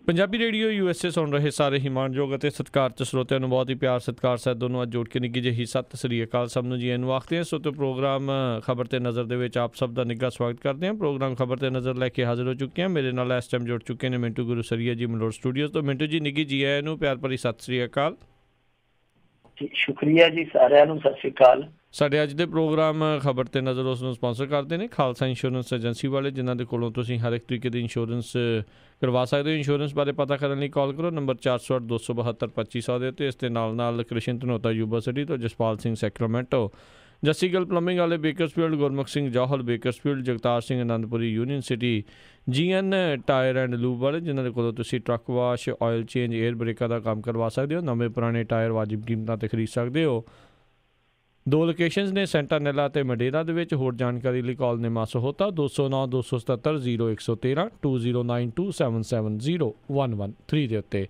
Punjabi radio USA ਸੁਣ ਰਹੇ ਸਾਰੇ ਹੀ ਮਾਣਯੋਗ ਅਤੇ ਸਤਿਕਾਰਤ ਸਰੋਤਿਆਂ ਨੂੰ ਬਹੁਤ ਹੀ ਪਿਆਰ ਸਤਿਕਾਰ ਸਾਹਿਬ ਦੋਨੋਂ ਅੱਜ ਜੋੜ ਕੇ ਨਿੱਘੀ ਜਿਹੀ ਸਤਿ ਸ੍ਰੀ ਅਕਾਲ ਸਭ ਨੂੰ ਜੀ ਇਹਨੂੰ ਆਖਦੇ ਹਾਂ। ਸੋ ਤੇ ਪ੍ਰੋਗਰਾਮ ਖਬਰ ਤੇ ਨਜ਼ਰ ਦੇ ਵਿੱਚ ਆਪ ਸਭ ਦਾ ਨਿੱਘਾ ਸਵਾਗਤ ਕਰਦੇ ਹਾਂ। ਪ੍ਰੋਗਰਾਮ ਖਬਰ ਤੇ ਨਜ਼ਰ ਲੈ ਕੇ ਹਾਜ਼ਰ ਹੋ ਚੁੱਕੇ ਹਾਂ। ਮੇਰੇ ਨਾਲ ਇਸ ਟਾਈਮ ਜੁੜ ਚੁੱਕੇ ਨੇ ਮਿੰਟੂ ਗੁਰੂਸਰੀਆ ਜੀ ਮਲੋਟ ਸਟੂਡੀਓਜ਼ ਤੋਂ। ਮਿੰਟੂ ਜੀ ਨਿੱਘੀ ਜੀ ਆਇਆਂ ਨੂੰ ਪਿਆਰ ਭਰੀ ਸਤਿ ਸ੍ਰੀ ਅਕਾਲ। ਸ਼ੁਕਰੀਆ ਜੀ ਸਾਰਿਆਂ ਨੂੰ, ਸਤਿ ਸ਼੍ਰੀ ਅਕਾਲ। ਸਾਡੇ ਅੱਜ ਦੇ ਪ੍ਰੋਗਰਾਮ ਖਬਰ ਤੇ ਨਜ਼ਰ ਉਸ ਨੂੰ ਸਪਾਂਸਰ ਕਰਦੇ ਨੇ ਖਾਲਸਾ ਇੰਸ਼ੋਰੈਂਸ ਏਜੰਸੀ ਵਾਲੇ, ਜਿਨ੍ਹਾਂ ਦੇ ਕੋਲੋਂ ਤੁਸੀਂ ਹਰ ਇੱਕ ਤਰੀਕੇ ਦੀ ਇੰਸ਼ੋਰੈਂਸ ਕਰਵਾ ਸਕਦੇ ਹੋ। ਇੰਸ਼ੋਰੈਂਸ ਬਾਰੇ ਪਤਾ ਕਰਨ ਲਈ ਕਾਲ ਕਰੋ ਨੰਬਰ 408 272 2500 ਦੇ ਉੱਤੇ। ਇਸ ਦੇ ਨਾਲ ਕ੍ਰਿਸ਼ਨ ਧਨੋਤਾ ਯੂਬਾ ਸਿਟੀ ਤੋਂ, ਜਸਪਾਲ ਸਿੰਘ ਸੈਕਰਾਮੈਂਟੋ, ਜੱਸੀ ਗਿੱਲ ਪਲੰਬਿੰਗ ਵਾਲੇ Bakersfield, Gurmukh Singh Johal Bakersfield, Jagtar Singh Anandpuri Union City, GN tyre and lube ਵਾਲੇ, ਜਿਨ੍ਹਾਂ ਦੇ ਕੋਲੋਂ ਤੁਸੀਂ truck wash, oil change, air ਬ੍ਰੇਕਾਂ ਦਾ ਕੰਮ ਕਰਵਾ ਸਕਦੇ ਹੋ। ਨਵੇਂ ਪੁਰਾਣੇ ਟਾਇਰ ਵਾਜਿਬ ਕੀਮਤਾਂ 'ਤੇ ਖਰੀਦ ਸਕਦੇ ਹੋ। 2 ਲੋਕੇਸ਼ਨਸ ਨੇ ਸੈਂਟਾਨੈਲਾ ਅਤੇ ਮਡੇਰਾ ਦੇ ਵਿੱਚ। ਹੋਰ ਜਾਣਕਾਰੀ ਲਈ ਕਾਲ ਨੇ ਮਾਸੋਹੋਤਾ 209 277 0113 2092770113 ਦੇ ਉੱਤੇ।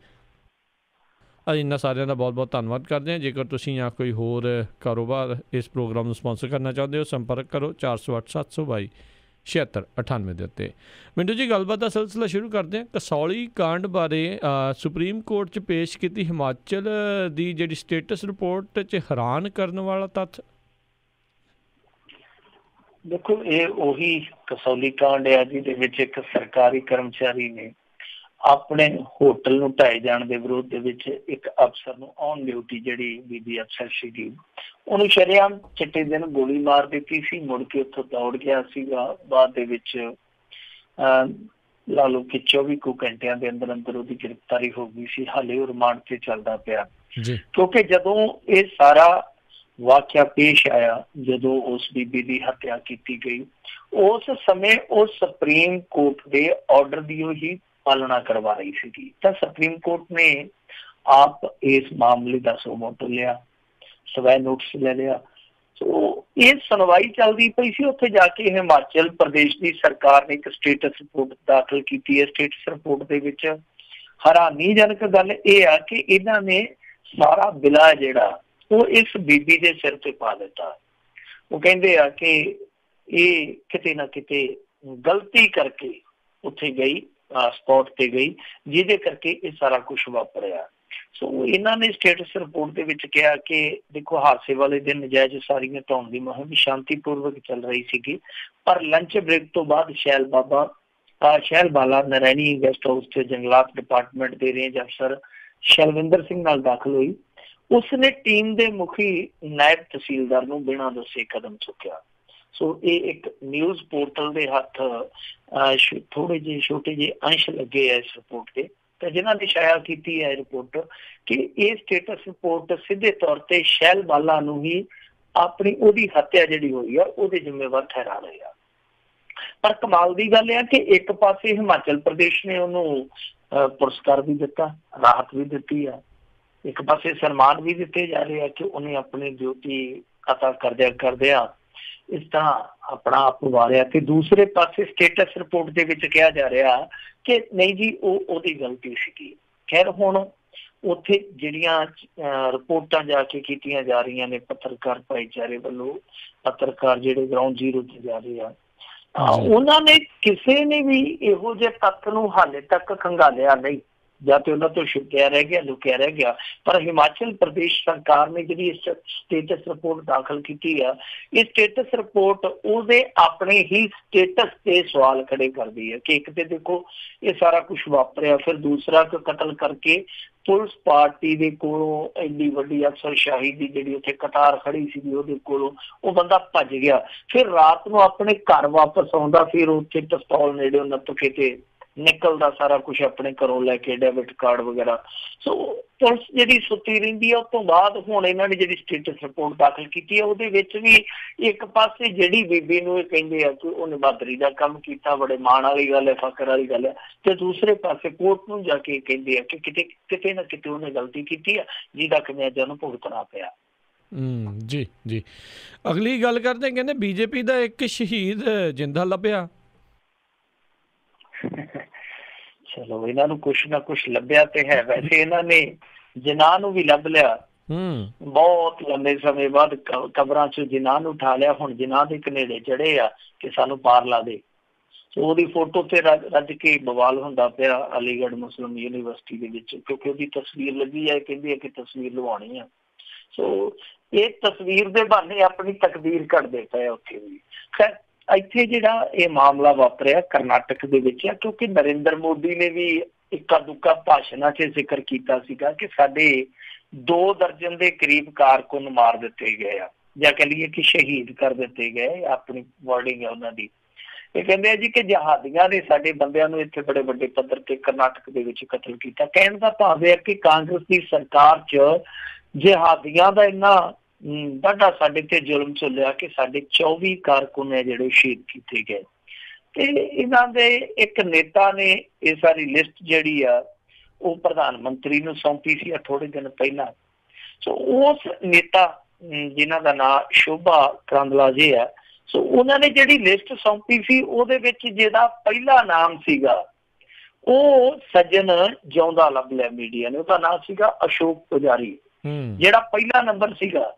ਅਸੀਂ ਇਹਨਾਂ ਸਾਰਿਆਂ ਦਾ ਬਹੁਤ ਬਹੁਤ ਧੰਨਵਾਦ ਕਰਦੇ ਹਾਂ। ਜੇਕਰ ਤੁਸੀਂ ਜਾਂ ਕੋਈ ਹੋਰ ਕਾਰੋਬਾਰ ਇਸ ਪ੍ਰੋਗਰਾਮ ਨੂੰ ਸਪਾਂਸਰ ਕਰਨਾ ਚਾਹੁੰਦੇ ਹੋ, ਸੰਪਰਕ ਕਰੋ 408 722 7698 ਦੇ ਉੱਤੇ। ਮਿੰਟੂ ਜੀ, ਗੱਲਬਾਤ ਦਾ ਸਿਲਸਿਲਾ ਸ਼ੁਰੂ ਕਰਦੇ ਹਾਂ। ਕਸੌਲੀ ਕਾਂਡ ਬਾਰੇ ਸੁਪਰੀਮ ਕੋਰਟ 'ਚ ਪੇਸ਼ ਕੀਤੀ ਹਿਮਾਚਲ ਦੀ ਜਿਹੜੀ ਸਟੇਟਸ ਰਿਪੋਰਟ 'ਚ ਹੈਰਾਨ ਕਰਨ ਵਾਲਾ ਤੱਥ। ਦੇਖੋ, ਇਹ ਉਹੀ ਕਸੌਲੀ ਕਾਂਡ ਹੈ ਜਿਹਦੇ ਵਿੱਚ ਇੱਕ ਸਰਕਾਰੀ ਕਰਮਚਾਰੀ ਨੇ ਆਪਣੇ ਹੋਟਲ ਨੂੰ ਢਾਏ ਜਾਣ ਦੇ ਵਿਰੋਧ ਦੇ ਵਿੱਚ ਇੱਕ ਅਫਸਰ ਨੂੰ ਔਨ ਡਿਊਟੀ, ਜਿਹੜੀ ਬੀਬੀ ਅਫਸਰ ਸੀਗੀ, ਉਹਨੂੰ ਸ਼ਰੇਆਮ ਚਿੱਟੇ ਦਿਨ ਗੋਲੀ ਮਾਰ ਦਿੱਤੀ ਸੀ। ਮੁੜ ਕੇ ਉੱਥੋਂ ਦੌੜ ਗਿਆ ਸੀਗਾ। ਬਾਅਦ ਦੇ ਵਿੱਚ ਲਾ ਲਓ ਕਿ 24 ਕੁ ਘੰਟਿਆਂ ਦੇ ਅੰਦਰ ਅੰਦਰ ਉਹਦੀ ਗ੍ਰਿਫਤਾਰੀ ਹੋ ਗਈ ਸੀ। ਹਾਲੇ ਉਹ ਰਿਮਾਂਡ ਤੇ ਚੱਲਦਾ ਪਿਆ, ਕਿਉਂਕਿ ਜਦੋਂ ਇਹ ਸਾਰਾ ਵਾਕਿਆ ਪੇਸ਼ ਆਇਆ, ਜਦੋਂ ਉਸ ਬੀਬੀ ਦੀ ਹੱਤਿਆ ਕੀਤੀ ਗਈ, ਉਸ ਸਮੇਂ ਉਹ ਸੁਪਰੀਮ ਕੋਰਟ ਦੇ ਆਰਡਰ ਦੀ ਹੀ ਪਾਲਣਾ ਕਰਵਾ ਰਹੀ ਸੀਗੀ। ਤਾਂ ਸੁਪਰੀਮ ਕੋਰਟ ਨੇ ਆਪ ਇਸ ਮਾਮਲੇ ਦਾ ਸੋ ਮੋਟੋ ਲਿਆ, ਸਵੈ ਨੋਟਿਸ ਲੈ ਲਿਆ। ਸੋ ਇਹ ਸੁਣਵਾਈ ਚੱਲਦੀ ਪਈ ਸੀ। ਉੱਥੇ ਜਾ ਕੇ ਹਿਮਾਚਲ ਪ੍ਰਦੇਸ਼ ਦੀ ਸਰਕਾਰ ਨੇ ਇੱਕ ਸਟੇਟਸ ਰਿਪੋਰਟ ਦਾਖਲ ਕੀਤੀ ਹੈ। ਸਟੇਟਸ ਰਿਪੋਰਟ ਦੇ ਵਿੱਚ ਹੈਰਾਨੀਜਨਕ ਗੱਲ ਇਹ ਆ ਕਿ ਇਹਨਾਂ ਨੇ ਸਾਰਾ ਬਿਲਾ ਜਿਹੜਾ ਉਹ ਇਸ ਬੀਬੀ ਦੇ ਸਿਰ ਤੇ ਪਾ ਦਿੱਤਾ। ਉਹ ਕਹਿੰਦੇ ਆ ਕਿ ਇਹ ਕਿਤੇ ਨਾ ਕਿਤੇ ਗਲਤੀ ਕਰਕੇ ਉੱਥੇ ਗਈ, ਸਪੌਟ ਤੇ ਗਈ, ਜਿਹਦੇ ਕਰਕੇ ਇਹ ਸਾਰਾ ਕੁਛ ਵਾਪਰਿਆ। ਸੋ ਇਹਨਾਂ ਨੇ ਸਟੇਟਸ ਰਿਪੋਰਟ ਦੇ ਵਿੱਚ ਕਿਹਾ ਕਿ ਦੇਖੋ, ਹਾਦਸੇ ਵਾਲੇ ਦਿਨ ਨਜਾਇਜ਼ ਉਸਾਰੀਆਂ ਢਾਉਣ ਦੀ ਮੁਹਿੰਮ ਸ਼ਾਂਤੀਪੂਰਵਕ ਚੱਲ ਰਹੀ ਸੀਗੀ, ਪਰ ਲੰਚ ਬ੍ਰੇਕ ਤੋਂ ਬਾਅਦ ਸ਼ਹਿਲ ਬਾਲਾ ਨਰੈਣੀ ਗੈਸਟ ਹਾਊਸ ਤੇ ਜੰਗਲਾਤ ਡਿਪਾਰਟਮੈਂਟ ਦੇ ਰੇਂਜ ਅਫਸਰ ਸ਼ੈਲਵਿੰਦਰ ਸਿੰਘ ਨਾਲ ਦਾਖਲ ਹੋਈ। ਉਸਨੇ ਟੀਮ ਦੇ ਮੁਖੀ ਨਾਇਬ ਤਹਿਸੀਲਦਾਰ ਨੂੰ ਬਿਨਾਂ ਦੱਸੇ ਕਦਮ ਚੁੱਕਿਆ। ਸੋ ਇਹ ਇੱਕ ਨਿਊਜ਼ ਪੋਰਟਲ ਦੇ ਹੱਥ ਥੋੜੇ ਜਿਹੇ ਛੋਟੇ ਜਿਹੇ ਅੰਸ਼ ਲੱਗੇ ਆ ਇਸ ਰਿਪੋਰਟ ਤੇ, ਤਾਂ ਜਿਨ੍ਹਾਂ ਨੇ ਛਾਇਆ ਕੀਤੀ ਹੈ ਰਿਪੋਰਟ ਕਿ ਇਹ ਸਟੇਟਸ ਰਿਪੋਰਟ ਸਿੱਧੇ ਤੌਰ ਤੇ ਸ਼ੈਲ ਬਾਲਾ ਨੂੰ ਹੀ ਆਪਣੀ ਉਹਦੀ ਹੱਤਿਆ ਜਿਹੜੀ ਹੋਈ ਆ ਉਹਦੇ ਜ਼ਿੰਮੇਵਾਰ ਠਹਿਰਾ ਰਹੇ ਆ। ਪਰ ਕਮਾਲ ਦੀ ਗੱਲ ਇਹ ਆ ਕਿ ਇੱਕ ਪਾਸੇ ਹਿਮਾਚਲ ਪ੍ਰਦੇਸ਼ ਨੇ ਉਹਨੂੰ ਪੁਰਸਕਾਰ ਵੀ ਦਿੱਤਾ, ਰਾਹਤ ਵੀ ਦਿੱਤੀ ਆ, ਇੱਕ ਪਾਸੇ ਸਨਮਾਨ ਵੀ ਦਿੱਤੇ ਜਾ ਰਹੇ ਆ ਕਿ ਉਹਨੇ ਆਪਣੀ ਡਿਊਟੀ ਅਦਾ ਕਰਦਿਆਂ ਇਸ ਤਰ੍ਹਾਂ ਆਪਣਾ ਆਪ ਵਾਰਿਆ। ਤੇ ਦੂਸਰੇ ਪਾਸੇ ਸਟੇਟਸ ਰਿਪੋਰਟ ਦੇ ਵਿੱਚ ਕਿਹਾ ਜਾ ਰਿਹਾ ਕਿ ਨਹੀਂ ਜੀ, ਉਹਦੀ ਗਲਤੀ ਸੀਗੀ। ਖੈਰ, ਹੁਣ ਉੱਥੇ ਜਿਹੜੀਆਂ ਰਿਪੋਰਟਾਂ ਜਾ ਕੇ ਕੀਤੀਆਂ ਜਾ ਰਹੀਆਂ ਨੇ ਪੱਤਰਕਾਰ ਭਾਈਚਾਰੇ ਵੱਲੋਂ, ਪੱਤਰਕਾਰ ਜਿਹੜੇ ਗਰਾਊਂਡ ਜ਼ੀਰੋ ਤੇ ਜਾ ਰਹੇ ਆ, ਉਹਨਾਂ ਨੇ ਕਿਸੇ ਨੇ ਵੀ ਇਹੋ ਜਿਹੇ ਤੱਥ ਨੂੰ ਹਾਲੇ ਤੱਕ ਖੰਗਾਲਿਆ ਨਹੀਂ, ਜਾਂ ਤੇ ਉਹਨਾਂ ਤੋਂ ਛੁਪਿਆ ਰਹਿ ਗਿਆ, ਲੁਕਿਆ ਰਹਿ ਗਿਆ। ਪਰ ਹਿਮਾਚਲ ਪ੍ਰਦੇਸ਼ ਸਰਕਾਰ ਨੇ ਜਿਹੜੀ ਸਟੇਟਸ ਰਿਪੋਰਟ ਦਾਖਲ ਕੀਤੀ ਆ, ਇਹ ਸਟੇਟਸ ਰਿਪੋਰਟ ਉਹਦੇ ਆਪਣੇ ਹੀ ਸਟੇਟਸ ਤੇ ਸਵਾਲ ਖੜੇ ਕਰਦੀ ਹੈ ਕਿ ਇੱਕ ਤੇ ਦੇਖੋ ਇਹ ਸਾਰਾ ਕੁਛ ਵਾਪਰਿਆ, ਫਿਰ ਦੂਸਰਾ ਕਤਲ ਕਰਕੇ ਪੁਲਿਸ ਪਾਰਟੀ ਦੇ ਕੋਲੋਂ ਇੰਨੀ ਵੱਡੀ ਅਫਸਰਸ਼ਾਹੀ ਦੀ ਜਿਹੜੀ ਉੱਥੇ ਕਤਾਰ ਖੜੀ ਸੀਗੀ ਉਹਦੇ ਕੋਲੋਂ ਉਹ ਬੰਦਾ ਭੱਜ ਗਿਆ। ਫਿਰ ਰਾਤ ਨੂੰ ਆਪਣੇ ਘਰ ਵਾਪਸ ਆਉਂਦਾ, ਫਿਰ ਉੱਥੇ ਪਿਸਤੌਲ ਨੇੜੇ ਨੱਪ ਕੇ ਤੇ ਨਿਕਲਦਾ ਸਾਰਾ ਕੁਛ ਆਪਣੇ ਘਰੋਂ ਲੈ ਕੇ, ਡੈਬਿਟ ਕਾਰਡ ਵਗੈਰਾ। ਸੋ ਪੁਲਿਸ ਜਿਹੜੀ ਸੁੱਤੀ ਰਹਿੰਦੀ ਆ। ਉਸ ਤੋਂ ਬਾਅਦ ਹੁਣ ਇਹਨਾਂ ਨੇ ਜਿਹੜੀ ਸਟੇਟਸ ਰਿਪੋਰਟ ਦਾਖਲ ਕੀਤੀ ਹੈ, ਉਹਦੇ ਵਿੱਚ ਵੀ ਇੱਕ ਪਾਸੇ ਜਿਹੜੀ ਬੀਬੀ ਨੂੰ ਇਹ ਕਹਿੰਦੇ ਆ ਕਿ ਉਹਨੇ ਬਹਾਦਰੀ ਦਾ ਕੰਮ ਕੀਤਾ, ਬੜੇ ਮਾਣ ਵਾਲੀ ਗੱਲ ਹੈ, ਫਖਰ ਵਾਲੀ ਗੱਲ ਹੈ, ਤੇ ਦੂਸਰੇ ਪਾਸੇ ਕੋਰਟ ਨੂੰ ਜਾ ਕੇ ਕਹਿੰਦੇ ਆ ਕਿ ਕਿਤੇ ਨਾ ਕਿਤੇ ਉਹਨੇ ਗਲਤੀ ਕੀਤੀ ਆ, ਜਿਹਦਾ ਖਮਿਆਜ਼ਾ ਉਹਨੂੰ ਭੁਗਤਣਾ ਪਿਆ। ਜੀ ਜੀ, ਅਗਲੀ ਗੱਲ ਕਰਦੇ, ਕਹਿੰਦੇ BJP ਦਾ ਇੱਕ ਸ਼ਹੀਦ ਜਿੰਦਾ ਲੱਭਿਆ। ਚਲੋ, ਇਹਨਾਂ ਨੂੰ ਕੁਛ ਨਾ ਕੁਛ ਲੱਭਿਆ ਤੇ ਹੈ। ਵੈਸੇ ਇਹਨਾਂ ਨੇ ਜਿਨਾਹ ਨੂੰ ਵੀ ਲੱਭ ਲਿਆ, ਬਹੁਤ ਲੰਬੇ ਸਮੇਂ ਬਾਅਦ ਕਬਰਾਂ ਚੋਂ ਜਿਨਾਹ ਨੂੰ ਉਠਾ ਲਿਆ। ਹੁਣ ਜਿਨਾਹ ਦੇ ਕਨੇੜੇ ਚੜੇ ਆ ਕਿ ਸਾਨੂੰ ਪਾਰ ਲਾ ਦੇ। ਸੋ ਉਹਦੀ ਫੋਟੋ ਤੇ ਰੱਜ ਕੇ ਬਵਾਲ ਹੁੰਦਾ ਪਿਆ ਅਲੀਗੜ੍ਹ ਮੁਸਲਿਮ ਯੂਨੀਵਰਸਿਟੀ ਦੇ ਵਿੱਚ, ਕਿਉਂਕਿ ਉਹਦੀ ਤਸਵੀਰ ਲੱਗੀ ਹੈ, ਕਹਿੰਦੀ ਹੈ ਕਿ ਤਸਵੀਰ ਲਵਾਉਣੀ ਆ। ਸੋ ਇਹ ਤਸਵੀਰ ਦੇ ਬਹਾਨੇ ਆਪਣੀ ਤਕਦੀਰ ਕੱਢਦੇ ਪਏ ਉੱਥੇ ਵੀ। ਖੈਰ ਇੱਥੇ ਜਿਹੜਾ ਇਹ ਮਾਮਲਾ ਵਾਪਰਿਆ ਕਰਨਾਟਕ ਦੇ ਵਿੱਚ ਆ, ਕਿਉਂਕਿ ਨਰਿੰਦਰ ਮੋਦੀ ਨੇ ਵੀ ਇੱਕਾ ਦੁੱਕਾ ਭਾਸ਼ਣਾਂ 'ਚ ਜ਼ਿਕਰ ਕੀਤਾ ਸੀਗਾ ਕਿ ਸਾਡੇ 2 ਦਰਜਨ ਦੇ ਕਰੀਬ ਕਾਰਕੁਨ ਮਾਰ ਦਿੱਤੇ ਗਏ ਆ, ਜਾਂ ਕਹਿ ਲਈਏ ਕਿ ਸ਼ਹੀਦ ਕਰ ਦਿੱਤੇ ਗਏ, ਆਪਣੀ ਵਰਡਿੰਗ ਹੈ ਉਹਨਾਂ ਦੀ। ਇਹ ਕਹਿੰਦੇ ਆ ਜੀ ਕਿ ਜਹਾਦੀਆਂ ਨੇ ਸਾਡੇ ਬੰਦਿਆਂ ਨੂੰ ਇੱਥੇ ਬੜੇ ਵੱਡੇ ਪੱਧਰ ਤੇ ਕਰਨਾਟਕ ਦੇ ਵਿੱਚ ਕਤਲ ਕੀਤਾ। ਕਹਿਣ ਦਾ ਭਾਵ ਹੈ ਕਿ ਕਾਂਗਰਸ ਦੀ ਸਰਕਾਰ 'ਚ ਜਹਾਦੀਆਂ ਦਾ ਇੰਨਾ ਵੱਡਾ ਸਾਡੇ ਤੇ ਜ਼ੁਲਮ ਚੱਲਿਆ ਕਿ ਸਾਡੇ 24 ਕਾਰਕੁਨ ਹੈ ਜਿਹੜੇ ਸ਼ਹੀਦ ਕੀਤੇ ਗਏ। ਤੇ ਇਹਨਾਂ ਦੇ ਇੱਕ ਨੇਤਾ ਨੇ ਇਹ ਸਾਰੀ ਲਿਸਟ ਜਿਹੜੀ ਆ ਉਹ ਪ੍ਰਧਾਨ ਮੰਤਰੀ ਨੂੰ ਸੌਂਪੀ ਸੀ ਥੋੜੇ ਦਿਨ ਪਹਿਲਾਂ। ਸੋ ਉਸ ਨੇਤਾ ਜਿਨ੍ਹਾਂ ਦਾ ਨਾਂ ਸ਼ੋਭਾ ਕਰੰਦਲਾਜੇ ਆ, ਸੋ ਉਹਨਾਂ ਨੇ ਜਿਹੜੀ ਲਿਸਟ ਸੌਂਪੀ ਸੀ ਉਹਦੇ ਵਿੱਚ ਜਿਹਦਾ ਪਹਿਲਾ ਨਾਮ ਸੀਗਾ ਉਹ ਸੱਜਣ ਜਿਉਂਦਾ ਲੱਭ ਲਿਆ ਮੀਡੀਆ ਨੇ। ਉਹਦਾ ਨਾਮ ਸੀਗਾ ਅਸ਼ੋਕ ਪੁਜਾਰੀ। ਜਿਹੜਾ ਪਹਿਲਾ ਨੰਬਰ ਸੀਗਾ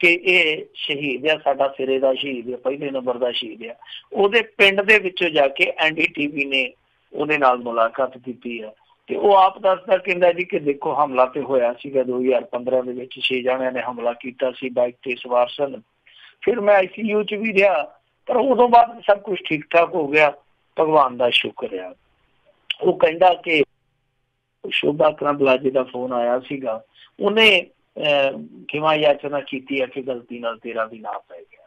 ਕਿ ਇਹ ਸ਼ਹੀਦ ਆ, ਸਾਡਾ ਸਿਰੇ ਦਾ ਸ਼ਹੀਦ ਆ, ਪਹਿਲੇ ਨੰਬਰ ਦਾ ਸ਼ਹੀਦ ਆ, ਉਹਦੇ ਪਿੰਡ ਦੇ ਵਿੱਚੋਂ ਜਾ ਕੇ NDTV ਨੇ ਉਹਦੇ ਨਾਲ ਮੁਲਾਕਾਤ ਕੀਤੀ ਆ। ਤੇ ਉਹ ਆਪ ਦੱਸਦਾ, ਕਹਿੰਦਾ ਜੀ ਕਿ ਦੇਖੋ ਹਮਲਾ ਤੇ ਹੋਇਆ ਸੀਗਾ 2015 ਦੇ ਵਿੱਚ, 6 ਜਣਿਆਂ ਨੇ ਹਮਲਾ ਕੀਤਾ ਸੀ, ਬਾਈਕ ਤੇ ਸਵਾਰ ਸਨ। ਫਿਰ ਮੈਂ ICU 'ਚ ਵੀ ਰਿਹਾ, ਪਰ ਉਦੋਂ ਬਾਅਦ ਸਭ ਕੁਛ ਠੀਕ ਠਾਕ ਹੋ ਗਿਆ, ਭਗਵਾਨ ਦਾ ਸ਼ੁਕਰ ਆ। ਉਹ ਕਹਿੰਦਾ ਕਿ ਸ਼ੋਭਾ ਕਰੰਦਲਾਜੇ ਦਾ ਫੋਨ ਆਇਆ ਸੀਗਾ, ਉਹਨੇ ਖਿਮਾ ਯਾਚਨਾ ਕੀਤੀ ਹੈ ਕਿ ਗਲਤੀ ਨਾਲ ਤੇਰਾ ਵੀ ਨਾਂ ਪੈ ਗਿਆ।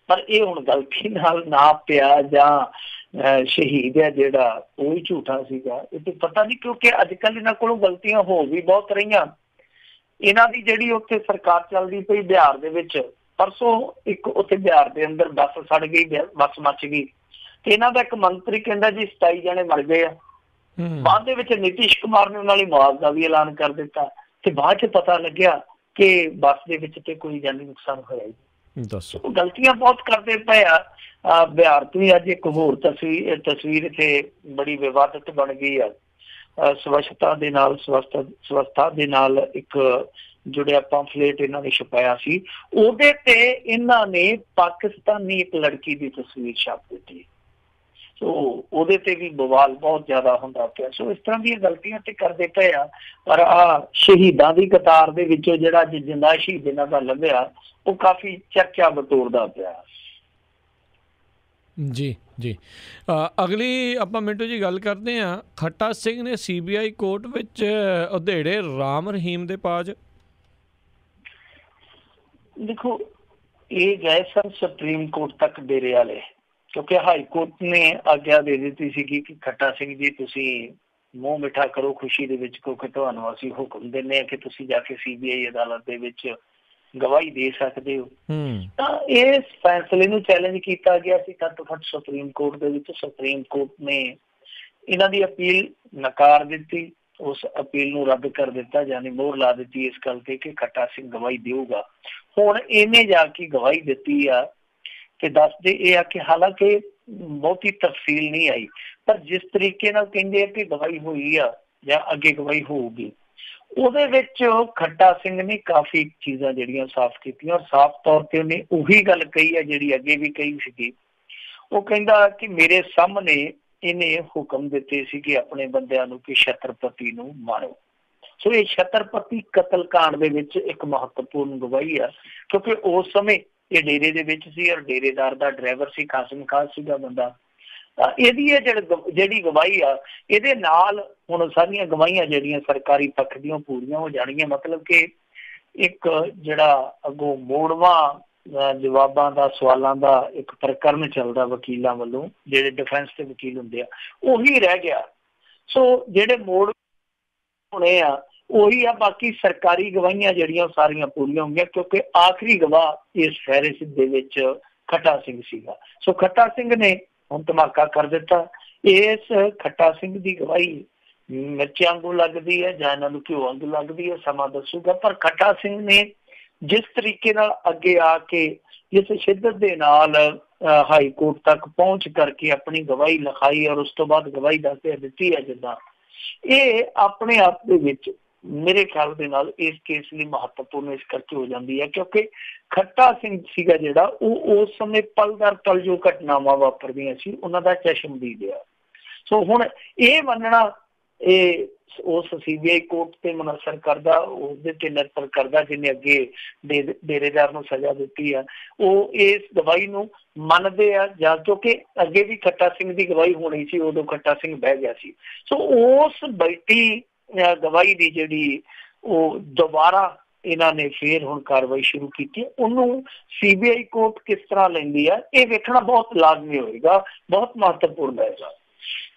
ਪਰ ਇਹ ਹੁਣ ਗਲਤੀ ਨਾਲ ਨਾਂ ਪਿਆ ਜਾਂ ਸ਼ਹੀਦ ਹੈ ਜਿਹੜਾ ਉਹ ਹੀ ਝੂਠਾ ਸੀਗਾ, ਇਹ ਤੇ ਪਤਾ ਨਹੀਂ। ਕਿਉਂਕਿ ਅੱਜ ਕੱਲ੍ਹ ਇਹਨਾਂ ਕੋਲੋਂ ਗਲਤੀਆਂ ਹੋ ਵੀ ਬਹੁਤ ਰਹੀਆਂ। ਇਹਨਾਂ ਦੀ ਜਿਹੜੀ ਉੱਥੇ ਸਰਕਾਰ ਚੱਲਦੀ ਪਈ ਬਿਹਾਰ ਦੇ ਵਿੱਚ, ਪਰਸੋਂ ਇੱਕ ਉੱਥੇ ਬਿਹਾਰ ਦੇ ਅੰਦਰ ਬੱਸ ਸੜ ਗਈ, ਬੱਸ ਮੱਚ ਗਈ, ਤੇ ਇਹਨਾਂ ਦਾ ਇੱਕ ਮੰਤਰੀ ਕਹਿੰਦਾ ਜੀ 27 ਜਣੇ ਮਰ ਗਏ ਆ। ਬਾਅਦ ਦੇ ਵਿੱਚ ਨਿਤੀਸ਼ ਕੁਮਾਰ ਨੇ ਉਹਨਾਂ ਲਈ ਮੁਆਵਜ਼ਾ ਵੀ ਐਲਾਨ ਕਰ ਦਿੱਤਾ, ਤੇ ਬਾਅਦ 'ਚ ਪਤਾ ਲੱਗਿਆ ਕਿ ਬੱਸ ਦੇ ਵਿੱਚ ਤੇ ਕੋਈ ਜਾਨੀ ਨੁਕਸਾਨ ਹੋਇਆ ਹੀ। ਦੱਸੋ, ਗਲਤੀਆਂ ਬਹੁਤ ਕਰਦੇ ਪਏ ਆ। ਬਿਹਾਰ ਤੋਂ ਹੀ ਅੱਜ ਇੱਕ ਹੋਰ ਤਸਵੀਰ ਇੱਥੇ ਬੜੀ ਵਿਵਾਦਤ ਬਣ ਗਈ ਆ। ਸਵੱਛਤਾ ਦੇ ਨਾਲ ਇੱਕ ਜੁੜਿਆ ਪੰਫਲੇਟ ਇਹਨਾਂ ਨੇ ਛਪਾਇਆ ਸੀ, ਉਹਦੇ ਤੇ ਇਹਨਾਂ ਨੇ ਪਾਕਿਸਤਾਨੀ ਇੱਕ ਲੜਕੀ ਦੀ ਤਸਵੀਰ ਛਾਪ ਦਿੱਤੀ। ਸੋ ਉਹਦੇ ਤੇ ਵੀ ਬਵਾਲ ਬਹੁਤ ਜ਼ਿਆਦਾ ਹੁੰਦਾ ਪਿਆ। ਸੋ ਇਸ ਤਰ੍ਹਾਂ ਦੀਆਂ ਗਲਤੀਆਂ ਤੇ ਕਰਦੇ ਪਏ ਆ। ਪਰ ਸ਼ਹੀਦਾਂ ਦੀ ਕਤਾਰ ਦੇ ਵਿੱਚੋਂ ਜਿਹੜਾ ਜਿੰਦਾ ਸ਼ਹੀਦ ਇਹਨਾਂ ਦਾ ਲੱਭਿਆ ਉਹ ਕਾਫੀ ਚਰਚਾ ਬਟੋਰਦਾ ਪਿਆ। ਜੀ ਜੀ, ਅਗਲੀ ਆਪਾਂ ਮਿੰਟੂ ਜੀ ਗੱਲ ਕਰਦੇ ਹਾਂ। ਖੱਟਾ ਸਿੰਘ ਨੇ CBI ਕੋਰਟ ਵਿੱਚ ਉਧੇੜੇ ਰਾਮ ਰਹੀਮ ਦੇ ਪਾਜ। ਦੇਖੋ, ਇਹ ਗਏ ਸਨ ਸੁਪਰੀਮ ਕੋਰਟ ਤੱਕ ਡੇਰੇ ਵਾਲੇ, ਕਿਉਂਕਿ ਹਾਈ ਕੋਰਟ ਨੇ ਆਗਿਆ ਦੇ ਦਿੱਤੀ ਸੀਗੀ ਕਿ ਖੱਟਾ ਸਿੰਘ ਜੀ ਤੁਸੀਂ ਮੂੰਹ ਮਿੱਠਾ ਕਰੋ ਖੁਸ਼ੀ ਦੇ ਵਿੱਚ, ਕਿਉਂਕਿ ਤੁਹਾਨੂੰ ਅਸੀਂ ਹੁਕਮ ਦਿੰਦੇ ਹਾਂ ਕਿ ਤੁਸੀਂ ਜਾ ਕੇ CBI ਅਦਾਲਤ ਦੇ ਵਿੱਚ ਗਵਾਹੀ ਦੇ ਸਕਦੇ ਹੋ। ਤਾਂ ਇਸ ਫੈਸਲੇ ਨੂੰ ਚੈਲੰਜ ਕੀਤਾ ਗਿਆ ਸੀ ਘੱਟੋ ਘੱਟ ਸੁਪਰੀਮ ਕੋਰਟ ਦੇ ਵਿੱਚ। ਸੁਪਰੀਮ ਕੋਰਟ ਨੇ ਇਹਨਾਂ ਦੀ ਅਪੀਲ ਨਕਾਰ ਦਿੱਤੀ, ਉਸ ਅਪੀਲ ਨੂੰ ਰੱਦ ਕਰ ਦਿੱਤਾ, ਯਾਨੀ ਮੋਹਰ ਲਾ ਦਿੱਤੀ ਇਸ ਗੱਲ ਤੇ ਕਿ ਖੱਟਾ ਸਿੰਘ ਗਵਾਹੀ ਦੇਊਗਾ। ਹੁਣ ਇਹਨੇ ਜਾ ਕੇ ਗਵਾਹੀ ਦਿੱਤੀ ਆ ਤੇ ਦੱਸਦੇ ਇਹ ਆ ਕਿ ਹਾਲਾਂਕਿ ਬਹੁਤੀ ਤਫਸੀਲ ਨਹੀਂ ਆਈ, ਪਰ ਜਿਸ ਤਰੀਕੇ ਨਾਲ ਕਹਿੰਦੇ ਆ ਕਿ ਗਵਾਹੀ ਹੋਈ ਆ ਜਾਂ ਅੱਗੇ ਗਵਾਹੀ ਹੋਊਗੀ, ਉਹਦੇ ਵਿੱਚ ਖੱਟਾ ਸਿੰਘ ਨੇ ਕਾਫੀ ਚੀਜ਼ਾਂ ਜਿਹੜੀਆਂ ਸਾਫ਼ ਕੀਤੀਆਂ। ਔਰ ਸਾਫ਼ ਤੌਰ ਤੇ ਉਹਨੇ ਉਹੀ ਗੱਲ ਕਹੀ ਹੈ ਜਿਹੜੀ ਅੱਗੇ ਵੀ ਕਹੀ ਸੀਗੀ। ਉਹ ਕਹਿੰਦਾ ਕਿ ਮੇਰੇ ਸਾਹਮਣੇ ਇਹਨੇ ਹੁਕਮ ਦਿੱਤੇ ਸੀ ਕਿ ਆਪਣੇ ਬੰਦਿਆਂ ਨੂੰ ਕਿ ਛਤਰਪਤੀ ਨੂੰ ਮਾਰੋ। ਸੋ ਇਹ ਛਤਰਪਤੀ ਕਤਲ ਕਾਂਡ ਦੇ ਵਿੱਚ ਇੱਕ ਮਹੱਤਵਪੂਰਨ ਗਵਾਹੀ ਆ, ਕਿਉਂਕਿ ਉਸ ਸਮੇਂ ਇਹ ਡੇਰੇ ਦੇ ਵਿੱਚ ਸੀ ਔਰ ਡੇਰੇਦਾਰ ਦਾ ਡਰਾਈਵਰ ਸੀ, ਕਾਸਿਮ ਖਾਨ ਸੀਗਾ ਬੰਦਾ। ਇਹਦੀ ਇਹ ਜਿਹੜੀ ਗਵਾਹੀ ਆ, ਇਹਦੇ ਨਾਲ ਹੁਣ ਸਾਰੀਆਂ ਗਵਾਹੀਆਂ ਜਿਹੜੀਆਂ ਸਰਕਾਰੀ ਪੱਖ ਦੀਆਂ ਪੂਰੀਆਂ ਹੋ ਜਾਣਗੀਆਂ। ਮਤਲਬ ਕਿ ਇੱਕ ਜਿਹੜਾ ਅੱਗੋਂ ਮੋੜਵਾਂ ਜਵਾਬਾਂ ਦਾ, ਸਵਾਲਾਂ ਦਾ ਇੱਕ ਪ੍ਰਕਰਨ ਚੱਲਦਾ ਵਕੀਲਾਂ ਵੱਲੋਂ, ਜਿਹੜੇ ਡਿਫੈਂਸ ਦੇ ਵਕੀਲ ਹੁੰਦੇ ਆ, ਉਹੀ ਰਹਿ ਗਿਆ। ਸੋ ਜਿਹੜੇ ਮੋੜ ਹੋਣੇ ਆ ਉਹੀ ਆ, ਬਾਕੀ ਸਰਕਾਰੀ ਗਵਾਹੀਆਂ ਜਿਹੜੀਆਂ ਸਾਰੀਆਂ ਪੂਰੀਆਂ ਹੋਣਗੀਆਂ, ਕਿਉਂਕਿ ਆਖਰੀ ਗਵਾਹ ਇਸ ਫਹਿਰਿਸਤ ਦੇ ਵਿੱਚ ਖੱਟਾ ਸਿੰਘ ਸੀਗਾ। ਸੋ ਖੱਟਾ ਸਿੰਘ ਨੇ ਹੁਣ ਧਮਾਕਾ ਕਰ ਦਿੱਤਾ। ਇਸ ਖੱਟਾ ਸਿੰਘ ਦੀ ਗਵਾਹੀ ਮਿਰਚਾਂ ਵਾਂਗੂ ਲੱਗਦੀ ਹੈ ਜਾਂ ਇਹਨਾਂ ਨੂੰ ਘਿਓ ਵਾਂਗੂ ਲੱਗਦੀ ਹੈ, ਸਮਾਂ ਦੱਸੂਗਾ। ਪਰ ਖੱਟਾ ਸਿੰਘ ਨੇ ਜਿਸ ਤਰੀਕੇ ਨਾਲ ਅੱਗੇ ਆ ਕੇ, ਜਿਸ ਸ਼ਿੱਦਤ ਦੇ ਨਾਲ ਹਾਈ ਕੋਰਟ ਤੱਕ ਪਹੁੰਚ ਕਰਕੇ ਆਪਣੀ ਗਵਾਹੀ ਲਿਖਾਈ ਔਰ ਉਸ ਤੋਂ ਬਾਅਦ ਗਵਾਹੀ ਦੱਸ ਦਿੱਤੀ ਹੈ, ਜਿੱਦਾਂ ਇਹ ਆਪਣੇ ਆਪ ਦੇ ਵਿੱਚ ਮੇਰੇ ਖਿਆਲ ਦੇ ਨਾਲ ਇਸ ਕੇਸ ਲਈ ਮਹੱਤਵਪੂਰਨ ਇਸ ਕਰਕੇ ਹੋ ਜਾਂਦੀ ਹੈ ਕਿਉਂਕਿ ਖੱਟਾ ਸਿੰਘ ਸੀਗਾ ਜਿਹੜਾ ਉਹ ਉਸ ਸਮੇਂ ਪਲ ਦਰ ਪਲ ਜੋ ਘਟਨਾਵਾਂ ਵਾਪਰਦੀਆਂ ਸੀ ਉਹਨਾਂ ਦਾ ਚਸ਼ਮਦੀਦ ਆ। ਸੋ ਹੁਣ ਇਹ ਮੰਨਣਾ ਇਹ ਉਸ CBI ਕੋਰਟ ਤੇ ਮੁਨਸਰ ਕਰਦਾ, ਉਸਦੇ ਤੇ ਨਿਰਭਰ ਕਰਦਾ ਜਿਹਨੇ ਅੱਗੇ ਡੇਰੇਦਾਰ ਨੂੰ ਸਜ਼ਾ ਦਿੱਤੀ ਆ, ਉਹ ਇਸ ਗਵਾਹੀ ਨੂੰ ਮੰਨਦੇ ਆ ਜਾਂ ਕਿਉਂਕਿ ਅੱਗੇ ਵੀ ਖੱਟਾ ਸਿੰਘ ਦੀ ਗਵਾਹੀ ਹੋਣੀ ਸੀ, ਉਦੋਂ ਖੱਟਾ ਸਿੰਘ ਬਹਿ ਗਿਆ ਸੀ। ਸੋ ਉਸ ਬੈਠੀ ਗਵਾਹੀ ਦੀ ਜਿਹੜੀ ਉਹ ਦੁਬਾਰਾ ਇਹਨਾਂ ਨੇ ਫੇਰ ਹੁਣ ਕਾਰਵਾਈ ਸ਼ੁਰੂ ਕੀਤੀ। ਉਹਨੂੰ CBI ਕੋਰਟ ਕਿਸ ਤਰ੍ਹਾਂ ਲੈਂਦੀ ਆ ਇਹ ਵੇਖਣਾ ਬਹੁਤ ਲਾਜ਼ਮੀ ਹੋਏਗਾ, ਬਹੁਤ ਮਹੱਤਵਪੂਰਨ ਹੋਏਗਾ।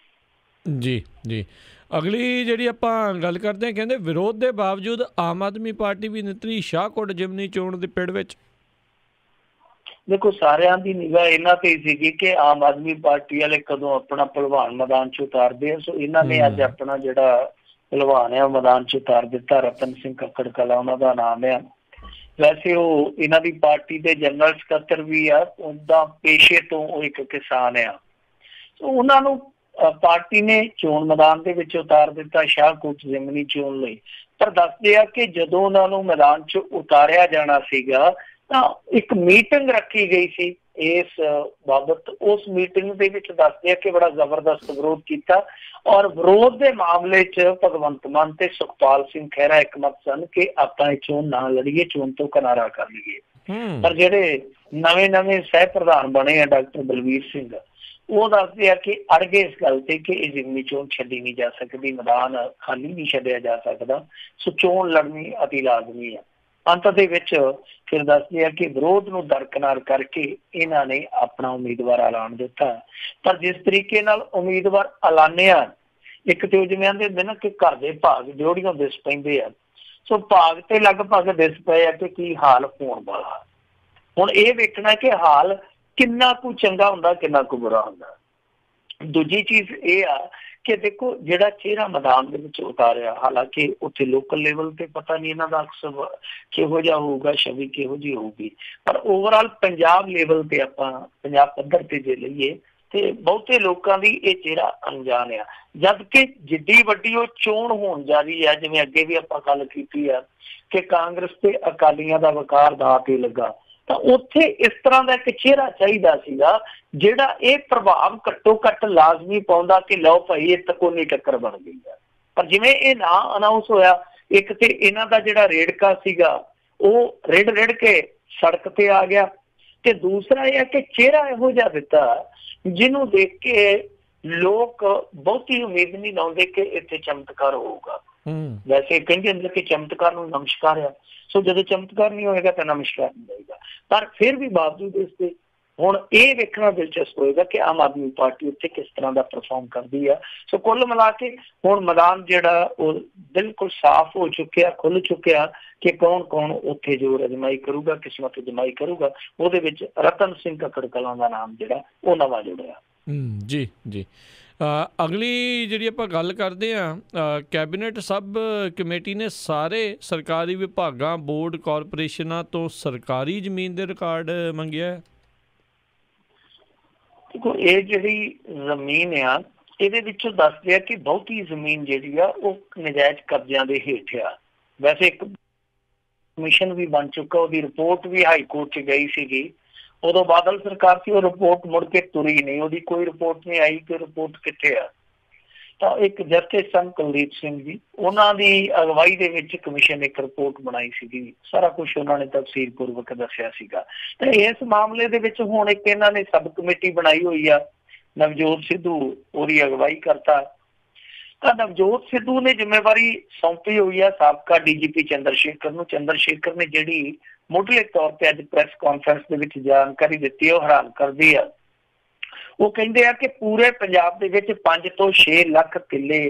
ਜੀ ਜੀ, ਅਗਲੀ ਜਿਹੜੀ ਆਪਾਂ ਗੱਲ ਕਰਦੇ ਹਾਂ, ਕਹਿੰਦੇ ਵਿਰੋਧ ਦੇ ਬਾਵਜੂਦ ਆਮ ਆਦਮੀ ਪਾਰਟੀ ਵੀ ਨਿਤਰੀ ਸ਼ਾਹਕੋਟ ਜਿਮਨੀ ਚੋਣ ਦੇ ਪਿੜ ਵਿੱਚ। ਦੇਖੋ ਸਾਰਿਆਂ ਦੀ ਨਿਗਾਹ ਇਹਨਾਂ ਤੇ ਸੀਗੀ ਕਿ ਆਮ ਆਦਮੀ ਪਾਰਟੀ ਵਾਲੇ ਕਦੋਂ ਆਪਣਾ ਭਲਵਾਨ ਮੈਦਾਨ 'ਚ ਉਤਾਰਦੇ ਆ। ਸੋ ਇਹਨਾਂ ਨੇ ਅੱਜ ਆਪਣਾ ਜਿਹੜਾ ਭਲਵਾਨ ਆ ਮੈਦਾਨ 'ਚ ਉਤਾਰ ਦਿੱਤਾ। ਰਤਨ ਸਿੰਘ ਕੱਕੜ ਕਲਾ ਉਹਨਾਂ ਦਾ ਨਾਮ ਆ। ਵੈਸੇ ਉਹ ਇਹਨਾਂ ਦੀ ਪਾਰਟੀ ਦੇ ਜਨਰਲ ਸਕੱਤਰ ਵੀ ਆ, ਉਹਦਾ ਪੇਸ਼ੇ ਤੋਂ ਉਹ ਇੱਕ ਕਿਸਾਨ ਆ। ਸੋ ਉਹਨਾਂ ਨੂੰ ਪਾਰਟੀ ਨੇ ਚੋਣ ਮੈਦਾਨ ਦੇ ਵਿੱਚ ਉਤਾਰ ਦਿੱਤਾ ਸ਼ਾਹਕੋਟ ਜ਼ਿਮਨੀ ਚੋਣ ਲਈ। ਪਰ ਦੱਸਦੇ ਆ ਕਿ ਜਦੋਂ ਉਹਨਾਂ ਨੂੰ ਮੈਦਾਨ 'ਚ ਉਤਾਰਿਆ ਜਾਣਾ ਸੀਗਾ ਤਾਂ ਇੱਕ ਮੀਟਿੰਗ ਰੱਖੀ ਗਈ ਸੀ ਇਸ ਬਾਬਤ। ਉਸ ਮੀਟਿੰਗ ਦੇ ਵਿੱਚ ਦੱਸਦੇ ਆ ਕਿ ਬੜਾ ਜ਼ਬਰਦਸਤ ਵਿਰੋਧ ਕੀਤਾ ਔਰ ਵਿਰੋਧ ਦੇ ਮਾਮਲੇ 'ਚ ਭਗਵੰਤ ਮਾਨ ਤੇ ਸੁਖਪਾਲ ਸਿੰਘ ਖਹਿਰਾ ਇੱਕਮਤ ਸਨ ਕਿ ਆਪਾਂ ਇਹ ਚੋਣ ਨਾ ਲੜੀਏ, ਚੋਣ ਤੋਂ ਕਿਨਾਰਾ ਕਰ ਲਈਏ। ਪਰ ਜਿਹੜੇ ਨਵੇਂ ਸਹਿ ਪ੍ਰਧਾਨ ਬਣੇ ਆ ਡਾਕਟਰ ਬਲਵੀਰ ਸਿੰਘ, ਉਹ ਦੱਸਦੇ ਆ ਕਿ ਅੜ ਗਏ ਇਸ ਗੱਲ ਤੇ ਕਿ ਇਹ ਜ਼ਿਮਨੀ ਚੋਣ ਛੱਡੀ ਨਹੀਂ ਜਾ ਸਕਦੀ, ਮੈਦਾਨ ਖਾਲੀ ਨਹੀਂ ਛੱਡਿਆ ਜਾ ਸਕਦਾ। ਸੋ ਚੋਣ ਲੜਨੀ ਅਤੀ ਲਾਜ਼ਮੀ ਆ। ਅੰਤ ਦੇ ਵਿੱਚ ਫਿਰ ਦੱਸਦੇ ਆ ਕਿ ਵਿਰੋਧ ਨੂੰ ਦਰਕਿਨਾਰ ਕਰਕੇ ਇਹਨਾਂ ਨੇ ਆਪਣਾ ਉਮੀਦਵਾਰ ਐਲਾਨ ਦਿੱਤਾ। ਪਰ ਜਿਸ ਤਰੀਕੇ ਨਾਲ ਉਮੀਦਵਾਰ ਐਲਾਨਿਆ, ਇੱਕ ਤੇ ਉਹ ਜਿਵੇਂ ਆਂਦੇ ਹੁੰਦੇ ਨਾ ਕਿ ਘਰ ਦੇ ਭਾਗ ਜੋੜੀਆਂ ਦਿਸ ਪੈਂਦੇ ਆ। ਸੋ ਭਾਗ ਤੇ ਲਗਭਗ ਦਿਸ ਪਏ ਆ ਕਿ ਕੀ ਹਾਲ ਹੋਣ ਵਾਲਾ। ਹੁਣ ਇਹ ਵੇਖਣਾ ਕਿ ਹਾਲ ਕਿੰਨਾ ਕੁ ਚੰਗਾ ਹੁੰਦਾ, ਕਿੰਨਾ ਕੁ ਬੁਰਾ ਹੁੰਦਾ। ਦੂਜੀ ਚੀਜ਼ ਇਹ ਆ ਕਿ ਦੇਖੋ ਜਿਹੜਾ ਚਿਹਰਾ ਮੈਦਾਨ ਦੇ ਵਿੱਚ ਉਤਾਰਿਆ, ਹਾਲਾਂਕਿ ਉੱਥੇ ਲੋਕਲ ਲੈਵਲ ਤੇ ਪਤਾ ਨਹੀਂ ਇਹਨਾਂ ਦਾ ਅਕਸਰ ਕਿਹੋ ਜਿਹਾ ਹੋਊਗਾ, ਛਵੀ ਕਿਹੋ ਜਿਹੀ ਹੋਊਗੀ, ਪਰ ਓਵਰਆਲ ਪੰਜਾਬ ਲੈਵਲ ਤੇ ਆਪਾਂ ਪੰਜਾਬ ਪੱਧਰ ਤੇ ਜੇ ਲਈਏ ਤੇ ਬਹੁਤੇ ਲੋਕਾਂ ਦੀ ਇਹ ਚਿਹਰਾ ਅਣਜਾਣ ਆ। ਜਦ ਕਿ ਜਿੱਡੀ ਵੱਡੀ ਉਹ ਚੋਣ ਹੋਣ ਜਾ ਰਹੀ ਆ, ਜਿਵੇਂ ਅੱਗੇ ਵੀ ਆਪਾਂ ਗੱਲ ਕੀਤੀ ਆ ਕਿ ਕਾਂਗਰਸ ਤੇ ਅਕਾਲੀਆਂ ਦਾ ਵਕਾਰ ਦਾ ਤੇ ਲੱਗਾ, ਤਾਂ ਉੱਥੇ ਇਸ ਤਰ੍ਹਾਂ ਦਾ ਇੱਕ ਚਿਹਰਾ ਚਾਹੀਦਾ ਸੀਗਾ ਜਿਹੜਾ ਇਹ ਪ੍ਰਭਾਵ ਘੱਟੋ ਘੱਟ ਲਾਜ਼ਮੀ ਪਾਉਂਦਾ ਕਿ ਲਓ ਭਾਈ ਇਹ ਤਕੋਨੀ ਟੱਕਰ ਬਣ ਗਈ ਆ। ਪਰ ਜਿਵੇਂ ਇਹ ਨਾ ਅਨਾਊਂਸ ਹੋਇਆ, ਇੱਕ ਤੇ ਇਹਨਾਂ ਦਾ ਜਿਹੜਾ ਰੇੜਕਾ ਸੀਗਾ ਉਹ ਰਿੜ ਕੇ ਸੜਕ ਤੇ ਆ ਗਿਆ, ਤੇ ਦੂਸਰਾ ਇਹ ਹੈ ਕਿ ਚਿਹਰਾ ਇਹੋ ਜਿਹਾ ਦਿੱਤਾ ਜਿਹਨੂੰ ਦੇਖ ਕੇ ਲੋਕ ਬਹੁਤੀ ਉਮੀਦ ਨਹੀਂ ਲਾਉਂਦੇ ਕਿ ਇੱਥੇ ਚਮਤਕਾਰ ਹੋਊਗਾ। ਵੈਸੇ ਕਹਿੰਦੇ ਹੁੰਦੇ ਕਿ ਚਮਤਕਾਰ ਨੂੰ ਨਮਸਕਾਰ ਆ। ਸੋ ਜਦੋਂ ਚਮਤਕਾਰ ਨਹੀਂ ਹੋਏਗਾ ਤਾਂ ਨਮਸਕਾਰ ਨਹੀਂ ਹੋਏਗਾ। ਪਰ ਫਿਰ ਵੀ ਬਾਵਜੂਦ ਇਸ ਦੇ ਹੁਣ ਇਹ ਵੇਖਣਾ ਦਿਲਚਸਪ ਹੋਏਗਾ ਕਿ ਆਮ ਆਦਮੀ ਪਾਰਟੀ ਉੱਥੇ ਕਿਸ ਤਰ੍ਹਾਂ ਦਾ ਪਰਫਾਰਮ ਕਰਦੀ ਆ। ਸੋ ਕੁੱਲ ਮਿਲਾ ਕੇ ਹੁਣ ਮੈਦਾਨ ਜਿਹੜਾ ਉਹ ਬਿਲਕੁਲ ਸਾਫ਼ ਹੋ ਚੁੱਕਿਆ, ਖੁੱਲ ਚੁੱਕਿਆ ਕਿ ਕੌਣ ਉੱਥੇ ਜ਼ੋਰ ਅਜਮਾਈ ਕਰੂਗਾ, ਕਿਸਮਤ ਅਜਮਾਈ ਕਰੂਗਾ। ਉਹਦੇ ਵਿੱਚ ਰਤਨ ਸਿੰਘ ਕੱਕੜ ਕਲਾਂ ਦਾ ਨਾਮ ਜਿਹੜਾ ਉਹ ਨਵਾਂ ਜੁੜਿਆ। ਜੀ ਜੀ, ਅਗਲੀ ਜਿਹੜੀ ਆਪਾਂ ਗੱਲ ਕਰਦੇ ਹਾਂ, ਕੈਬਨਿਟ ਸਬ ਕਮੇਟੀ ਨੇ ਸਾਰੇ ਸਰਕਾਰੀ ਵਿਭਾਗਾਂ, ਬੋਰਡ, ਕਾਰਪੋਰੇਸ਼ਨਾਂ ਤੋਂ ਸਰਕਾਰੀ ਜ਼ਮੀਨ ਦੇ ਰਿਕਾਰਡ ਮੰਗਿਆ। ਦੇਖੋ ਇਹ ਜਿਹੜੀ ਜ਼ਮੀਨ ਆ ਇਹਦੇ ਵਿੱਚੋਂ ਦੱਸਦੇ ਆ ਕਿ ਬਹੁਤੀ ਜ਼ਮੀਨ ਜਿਹੜੀ ਆ ਉਹ ਨਜਾਇਜ਼ ਕਬਜ਼ਿਆਂ ਦੇ ਹੇਠ ਆ। ਵੈਸੇ ਇੱਕ ਕਮਿਸ਼ਨ ਵੀ ਬਣ ਚੁੱਕਾ, ਉਹਦੀ ਰਿਪੋਰਟ ਵੀ ਹਾਈ ਕੋਰਟ 'ਚ ਗਈ ਸੀਗੀ। ਉਦੋਂ ਬਾਦਲ ਸਰਕਾਰ ਸੀ, ਉਹ ਰਿਪੋਰਟ ਮੁੜ ਕੇ ਤੁਰੀ ਨਹੀਂ, ਉਹਦੀ ਕੋਈ ਰਿਪੋਰਟ ਨਹੀਂ ਆਈ ਕਿ ਰਿਪੋਰਟ ਕਿੱਥੇ ਆ। ਤਾਂ ਇੱਕ ਜਸਟਿਸ ਸਨ ਕੁਲਦੀਪ ਸਿੰਘ ਜੀ, ਉਹਨਾਂ ਦੀ ਅਗਵਾਈ ਦੇ ਵਿੱਚ ਕਮਿਸ਼ਨ ਇੱਕ ਰਿਪੋਰਟ ਬਣਾਈ ਸੀਗੀ। ਸਾਰਾ ਕੁਛ ਉਹਨਾਂ ਨੇ ਤਫਸੀਲ ਪੂਰਵਕ ਦੱਸਿਆ ਸੀਗਾ। ਤੇ ਇਸ ਮਾਮਲੇ ਦੇ ਵਿੱਚ ਹੁਣ ਇੱਕ ਇਹਨਾਂ ਨੇ ਸਬ ਕਮੇਟੀ ਬਣਾਈ ਹੋਈ ਆ, ਨਵਜੋਤ ਸਿੱਧੂ ਉਹਦੀ ਅਗਵਾਈ ਕਰਤਾ। ਤਾਂ ਨਵਜੋਤ ਸਿੱਧੂ ਨੇ ਜ਼ਿੰਮੇਵਾਰੀ ਸੌਂਪੀ ਹੋਈ ਆ ਸਾਬਕਾ DGP ਚੰਦਰਸ਼ੇਖਰ ਨੂੰ। ਚੰਦਰਸ਼ੇਖਰ ਨੇ ਜਿਹੜੀ ਮੁੱਢਲੇ ਤੌਰ ਤੇ ਅੱਜ ਪ੍ਰੈਸ ਕਾਨਫਰੰਸ ਦੇ ਵਿੱਚ ਜਾਣਕਾਰੀ ਦਿੱਤੀ ਉਹ ਹੈਰਾਨ ਕਰਦੀ ਆ। ਉਹ ਕਹਿੰਦੇ ਆ ਕਿ ਪੂਰੇ ਪੰਜਾਬ ਦੇ ਵਿੱਚ 5 ਤੋਂ 6 ਲੱਖ ਕਿੱਲੇ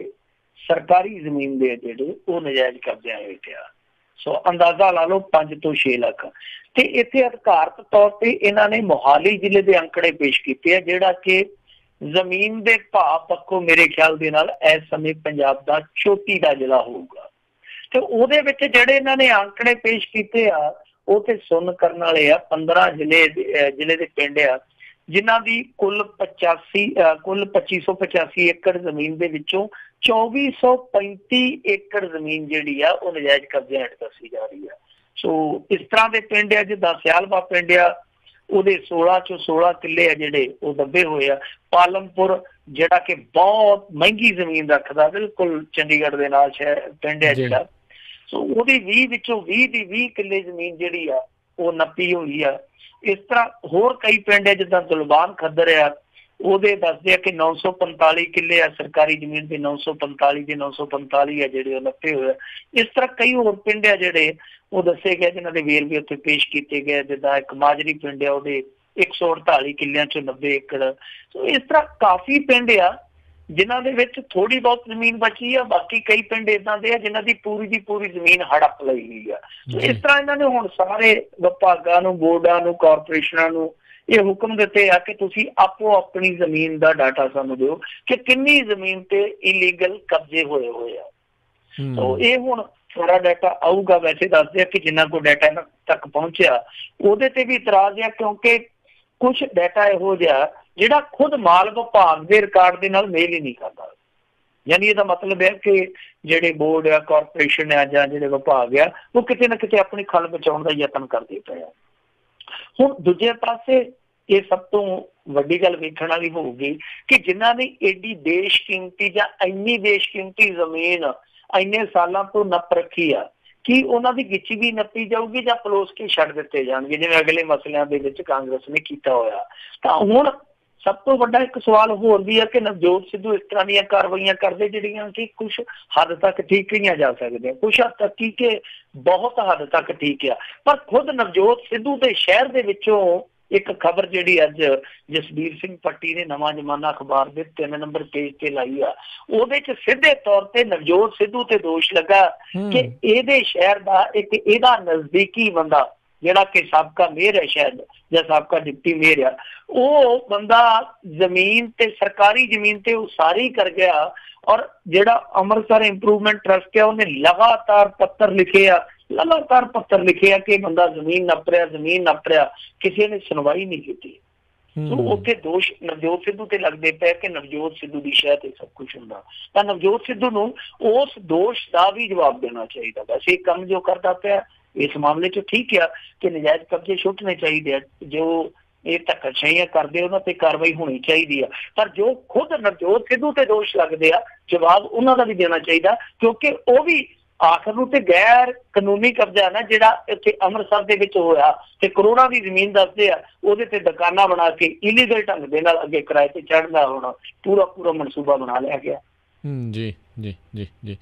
ਸਰਕਾਰੀ ਜ਼ਮੀਨ ਦੇ ਜਿਹੜੇ ਉਹ ਨਜਾਇਜ਼ ਕਬਜ਼ਿਆਂ ਹੇਠ ਆ। ਸੋ ਅੰਦਾਜ਼ਾ ਲਾ ਲਓ 5 ਤੋਂ 6 ਲੱਖ। ਤੇ ਇੱਥੇ ਅਧਿਕਾਰਤ ਤੌਰ ਤੇ ਇਹਨਾਂ ਨੇ ਮੋਹਾਲੀ ਜ਼ਿਲ੍ਹੇ ਦੇ ਅੰਕੜੇ ਪੇਸ਼ ਕੀਤੇ ਆ, ਜਿਹੜਾ ਕਿ ਜ਼ਮੀਨ ਦੇ ਭਾਅ ਪੱਖੋਂ ਮੇਰੇ ਖਿਆਲ ਦੇ ਨਾਲ ਇਸ ਸਮੇਂ ਪੰਜਾਬ ਦਾ ਚੋਟੀ ਦਾ ਜ਼ਿਲ੍ਹਾ ਹੋਊਗਾ। ਤੇ ਉਹਦੇ ਵਿੱਚ ਜਿਹੜੇ ਇਹਨਾਂ ਨੇ ਅੰਕੜੇ ਪੇਸ਼ ਕੀਤੇ ਆ ਉਹ ਤੇ ਸੁਣ ਕਰਨ ਵਾਲੇ ਆ। 15 ਜ਼ਿਲ੍ਹੇ ਦੇ ਪਿੰਡ ਆ ਜਿਨ੍ਹਾਂ ਦੀ ਕੁੱਲ 2585 ਏਕੜ ਜ਼ਮੀਨ ਦੇ ਵਿੱਚੋਂ 2435 ਏਕੜ ਜ਼ਮੀਨ ਜਿਹੜੀ ਆ ਉਹ ਨਜਾਇਜ਼ ਕਬਜ਼ੇ ਹੇਠ ਦੱਸੀ ਜਾ ਰਹੀ ਆ। ਸੋ ਇਸ ਤਰ੍ਹਾਂ ਦੇ ਪਿੰਡ ਆ, ਜਿੱਦਾਂ ਸਿਆਲਬਾ ਪਿੰਡ ਆ, ਉਹਦੇ 16 ਚੋਂ 16 ਕਿੱਲੇ ਆ ਜਿਹੜੇ ਉਹ ਦੱਬੇ ਹੋਏ ਆ। ਪਾਲਮਪੁਰ ਜਿਹੜਾ ਕਿ ਬਹੁਤ ਮਹਿੰਗੀ ਜ਼ਮੀਨ ਰੱਖਦਾ, ਬਿਲਕੁਲ ਚੰਡੀਗੜ੍ਹ ਦੇ ਨਾਲ ਸ਼ਹਿਰ ਪਿੰਡ ਹੈ ਜਿਹੜਾ, ਸੋ ਉਹਦੀ 20 ਵਿੱਚੋਂ 20 ਦੀ 20 ਕਿੱਲੇ ਜ਼ਮੀਨ ਜਿਹੜੀ ਆ ਉਹ ਨੱਪੀ ਹੋਈ ਆ। ਇਸ ਤਰ੍ਹਾਂ ਹੋਰ ਕਈ ਪਿੰਡ ਹੈ, ਜਿੱਦਾਂ ਦੁਲਬਾਨ ਖੱਦਰ ਆ, ਉਹਦੇ ਦੱਸਦੇ ਆ ਕਿ 945 ਕਿੱਲੇ ਆ ਸਰਕਾਰੀ ਜ਼ਮੀਨ ਦੇ, 945 ਆ ਜਿਹੜੇ ਉਹ ਨੱਪੇ ਹੋਏ ਆ। ਇਸ ਤਰ੍ਹਾਂ ਕਈ ਹੋਰ ਪਿੰਡ ਆ ਜਿਹੜੇ ਉਹ ਦੱਸੇ ਗਏ, ਜਿਨ੍ਹਾਂ ਦੇ ਵੇਰਵੇ ਉੱਥੇ ਪੇਸ਼ ਕੀਤੇ ਗਏ, ਜਿੱਦਾਂ ਇੱਕ ਮਾਜਰੀ ਪਿੰਡ ਆ, ਉਹਦੇ 148 ਕਿੱਲਿਆਂ ਚੋਂ 90 ਏਕੜ। ਸੋ ਇਸ ਤਰ੍ਹਾਂ ਕਾਫੀ ਪਿੰਡ ਆ ਜਿਨ੍ਹਾਂ ਦੇ ਵਿੱਚ ਥੋੜੀ ਬਹੁਤ ਜ਼ਮੀਨ ਬਚੀ ਆ, ਬਾਕੀ ਕਈ ਪਿੰਡ ਏਦਾਂ ਦੇ ਆ ਜਿਨ੍ਹਾਂ ਦੀ ਪੂਰੀ ਜ਼ਮੀਨ ਹੜਪ ਲਈ ਗਈ ਆ। ਸੋ ਇਸ ਤਰ੍ਹਾਂ ਇਹਨਾਂ ਨੇ ਹੁਣ ਸਾਰੇ ਵਿਭਾਗਾਂ ਨੂੰ, ਬੋਰਡਾਂ ਨੂੰ, ਕਾਰਪੋਰੇਸ਼ਨਾਂ ਨੂੰ ਇਹ ਹੁਕਮ ਦਿੱਤੇ ਆ ਕਿ ਤੁਸੀਂ ਆਪੋ ਆਪਣੀ ਜ਼ਮੀਨ ਦਾ ਡਾਟਾ ਸਾਨੂੰ ਦਿਓ ਕਿ ਕਿੰਨੀ ਜ਼ਮੀਨ ਤੇ ਇਲੀਗਲ ਕਬਜ਼ੇ ਹੋਏ ਆ। ਸੋ ਇਹ ਹੁਣ ਸਾਰਾ ਡਾਟਾ ਆਊਗਾ। ਵੈਸੇ ਦੱਸਦੇ ਆ ਕਿ ਜਿੰਨਾ ਕੋ ਡਾਟਾ ਇਹਨਾਂ ਤੱਕ ਪਹੁੰਚਿਆ ਉਹਦੇ ਤੇ ਵੀ ਇਤਰਾਜ਼ ਆ, ਕਿਉਂਕਿ ਕੁਛ ਡਾਟਾ ਇਹੋ ਜਿਹਾ ਜਿਹੜਾ ਖੁਦ ਮਾਲ ਵਿਭਾਗ ਦੇ ਰਿਕਾਰਡ ਦੇ ਨਾਲ ਮੇਲ ਹੀ ਨਹੀਂ ਕਰਦਾ। ਯਾਨੀ ਇਹਦਾ ਮਤਲਬ ਹੈ ਕਿ ਜਿਹੜੇ ਬੋਰਡ ਆ, ਕਾਰਪੋਰੇਸ਼ਨ ਆ, ਜਾਂ ਜਿਹੜੇ ਵਿਭਾਗ ਆ, ਉਹ ਕਿਤੇ ਨਾ ਕਿਤੇ ਆਪਣੀ ਖਲ ਬਚਾਉਣ ਦਾ ਯਤਨ ਕਰਦੇ ਪਏ ਆ। ਹੁਣ ਦੂਜੇ ਪਾਸੇ ਇਹ ਸਭ ਤੋਂ ਵੱਡੀ ਗੱਲ ਵੇਖਣ ਵਾਲੀ ਹੋਊਗੀ ਕਿ ਜਿਨ੍ਹਾਂ ਨੇ ਏਡੀ ਬੇਸ਼ਕੀਮਤੀ ਜਾਂ ਇੰਨੀ ਬੇਸ਼ਕੀਮਤੀ ਜ਼ਮੀਨ ਇੰਨੇ ਸਾਲਾਂ ਤੋਂ ਨੱਪ ਰੱਖੀ ਆ, ਕੀ ਉਹਨਾਂ ਦੀ ਗਿੱਚੀ ਵੀ ਨੱਪੀ ਜਾਊਗੀ ਜਾਂ ਪਲੋਸ ਕੇ ਛੱਡ ਦਿੱਤੇ ਜਾਣਗੇ, ਜਿਵੇਂ ਅਗਲੇ ਮਸਲਿਆਂ ਦੇ ਵਿੱਚ ਕਾਂਗਰਸ ਨੇ ਕੀਤਾ ਹੋਇਆ। ਤਾਂ ਹੁਣ ਸਭ ਤੋਂ ਵੱਡਾ ਇੱਕ ਸਵਾਲ ਹੋਰ ਵੀ ਹੈ ਕਿ ਨਵਜੋਤ ਸਿੱਧੂ ਇਸ ਤਰ੍ਹਾਂ ਦੀਆਂ ਕਾਰਵਾਈਆਂ ਕਰਦੇ ਜਿਹੜੀਆਂ ਕਿ ਕੁਛ ਹੱਦ ਤੱਕ ਠੀਕ ਕਹੀਆਂ ਜਾ ਸਕਦੀਆਂ, ਕੁਛ ਹੱਦ ਤੱਕ ਕੀ ਕਿ ਬਹੁਤ ਹੱਦ ਤੱਕ ਠੀਕ ਆ। ਪਰ ਖੁਦ ਨਵਜੋਤ ਸਿੱਧੂ ਦੇ ਸ਼ਹਿਰ ਦੇ ਵਿੱਚੋਂ ਇੱਕ ਖਬਰ ਜਿਹੜੀ ਅੱਜ ਜਸਬੀਰ ਸਿੰਘ ਪੱਟੀ ਨੇ ਨਵਾਂ ਜ਼ਮਾਨਾ ਅਖਬਾਰ ਦੇ 3 ਨੰਬਰ ਪੇਜ ਤੇ ਲਾਈ ਆ, ਉਹਦੇ ਚ ਸਿੱਧੇ ਤੌਰ ਤੇ ਨਵਜੋਤ ਸਿੱਧੂ ਤੇ ਦੋਸ਼ ਲੱਗਾ ਕਿ ਇਹਦੇ ਸ਼ਹਿਰ ਦਾ ਇੱਕ ਇਹਦਾ ਨਜ਼ਦੀਕੀ ਬੰਦਾ ਜਿਹੜਾ ਕਿ ਸਾਬਕਾ ਮੇਅਰ ਹੈ ਸ਼ਾਇਦ, ਜਾਂ ਸਾਬਕਾ ਡਿਪਟੀ ਮੇਅਰ ਆ, ਉਹ ਬੰਦਾ ਜ਼ਮੀਨ ਤੇ ਸਰਕਾਰੀ ਜ਼ਮੀਨ ਤੇ ਉਸਾਰੀ ਕਰ ਗਿਆ। ਔਰ ਜਿਹੜਾ ਅੰਮ੍ਰਿਤਸਰ ਇੰਪਰੂਵਮੈਂਟ ਟਰਸਟ ਹੈ ਉਹਨੇ ਲਗਾਤਾਰ ਪੱਤਰ ਲਿਖੇ ਆ ਕਿ ਬੰਦਾ ਜ਼ਮੀਨ ਨੱਪ ਰਿਹਾ, ਕਿਸੇ ਨੇ ਸੁਣਵਾਈ ਨਹੀਂ ਕੀਤੀ। ਸੋ ਉੱਥੇ ਦੋਸ਼ ਨਵਜੋਤ ਸਿੱਧੂ ਤੇ ਲੱਗਦੇ ਪਏ ਕਿ ਨਵਜੋਤ ਸਿੱਧੂ ਦੀ ਸ਼ਹਿ ਤੇ ਸਭ ਕੁਛ ਹੁੰਦਾ। ਤਾਂ ਨਵਜੋਤ ਸਿੱਧੂ ਨੂੰ ਉਸ ਦੋਸ਼ ਦਾ ਵੀ ਜਵਾਬ ਦੇਣਾ ਚਾਹੀਦਾ। ਵੈਸੇ ਇਹ ਕੰਮ ਜੋ ਕਰਦਾ ਪਿਆ ਇਸ ਮਾਮਲੇ 'ਚ ਠੀਕ ਆ ਕਿ ਨਜਾਇਜ਼ ਕਬਜ਼ੇ ਛੁੱਟਣੇ ਚਾਹੀਦੇ ਆ, ਜੋ ਇਹ ਧੱਕਾਸ਼ਾਹੀਆਂ ਕਰਦੇ ਉਹਨਾਂ ਤੇ ਕਾਰਵਾਈ ਹੋਣੀ ਚਾਹੀਦੀ ਆ। ਪਰ ਜੋ ਖੁਦ ਨਵਜੋਤ ਸਿੱਧੂ ਤੇ ਦੋਸ਼ ਲੱਗਦੇ ਆ, ਜਵਾਬ ਉਹਨਾਂ ਦਾ ਵੀ ਦੇਣਾ ਚਾਹੀਦਾ, ਕਿਉਂਕਿ ਉਹ ਵੀ ਆਖਰ ਨੂੰ ਤੇ ਗੈਰ ਕਾਨੂੰਨੀ ਕਬਜ਼ਾ ਨਾ ਜਿਹੜਾ ਇੱਥੇ ਅੰਮ੍ਰਿਤਸਰ ਦੇ ਵਿੱਚ ਹੋਇਆ ਤੇ ਕਰੋੜਾਂ ਦੀ ਜ਼ਮੀਨ ਦੱਸਦੇ ਆ, ਉਹਦੇ ਤੇ ਦੁਕਾਨਾਂ ਬਣਾ ਕੇ ਇਲੀਗਲ ਢੰਗ ਦੇ ਨਾਲ ਅੱਗੇ ਕਿਰਾਏ ਤੇ ਚੜ੍ਹਦਾ ਹੋਣਾ ਪੂਰਾ ਮਨਸੂਬਾ ਬਣਾ ਲਿਆ ਗਿਆ। ਜੀ ਜੀ ਜੀ ਜੀ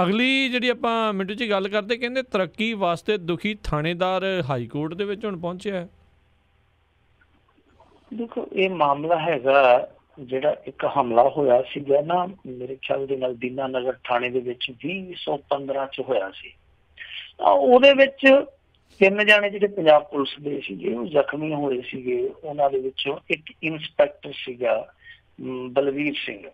ਅਗਲੀ ਜਿਹੜੀ ਆਪਾਂ ਮਿੰਟੂ ਜੀ ਗੱਲ ਕਰਦੇ, ਕਹਿੰਦੇ ਤਰੱਕੀ ਵਾਸਤੇ ਦੁਖੀ ਥਾਣੇਦਾਰ ਹਾਈ ਕੋਰਟ ਦੇ ਵਿੱਚ ਹੁਣ ਪਹੁੰਚਿਆ ਹੈ। ਦੇਖੋ ਇਹ ਮਾਮਲਾ ਹੈਗਾ ਜਿਹੜਾ ਇੱਕ ਹਮਲਾ ਹੋਇਆ ਸੀਗਾ ਨਾ, ਮੇਰੇ ਖਿਆਲ ਦੇ ਨਾਲ ਦੀਨਾਨਗਰ ਥਾਣੇ ਦੇ ਵਿੱਚ 2015 ਚ ਹੋਇਆ ਸੀ। ਉਹਦੇ ਵਿੱਚ 3 ਜਾਣੇ ਜਿਹੜੇ ਪੰਜਾਬ ਪੁਲਿਸ ਦੇ ਸੀਗੇ ਉਹ ਜ਼ਖਮੀ ਹੋਏ ਸੀਗੇ। ਉਹਨਾਂ ਦੇ ਵਿੱਚੋਂ ਇੱਕ ਇੰਸਪੈਕਟਰ ਸੀਗਾ ਬਲਵੀਰ ਸਿੰਘ।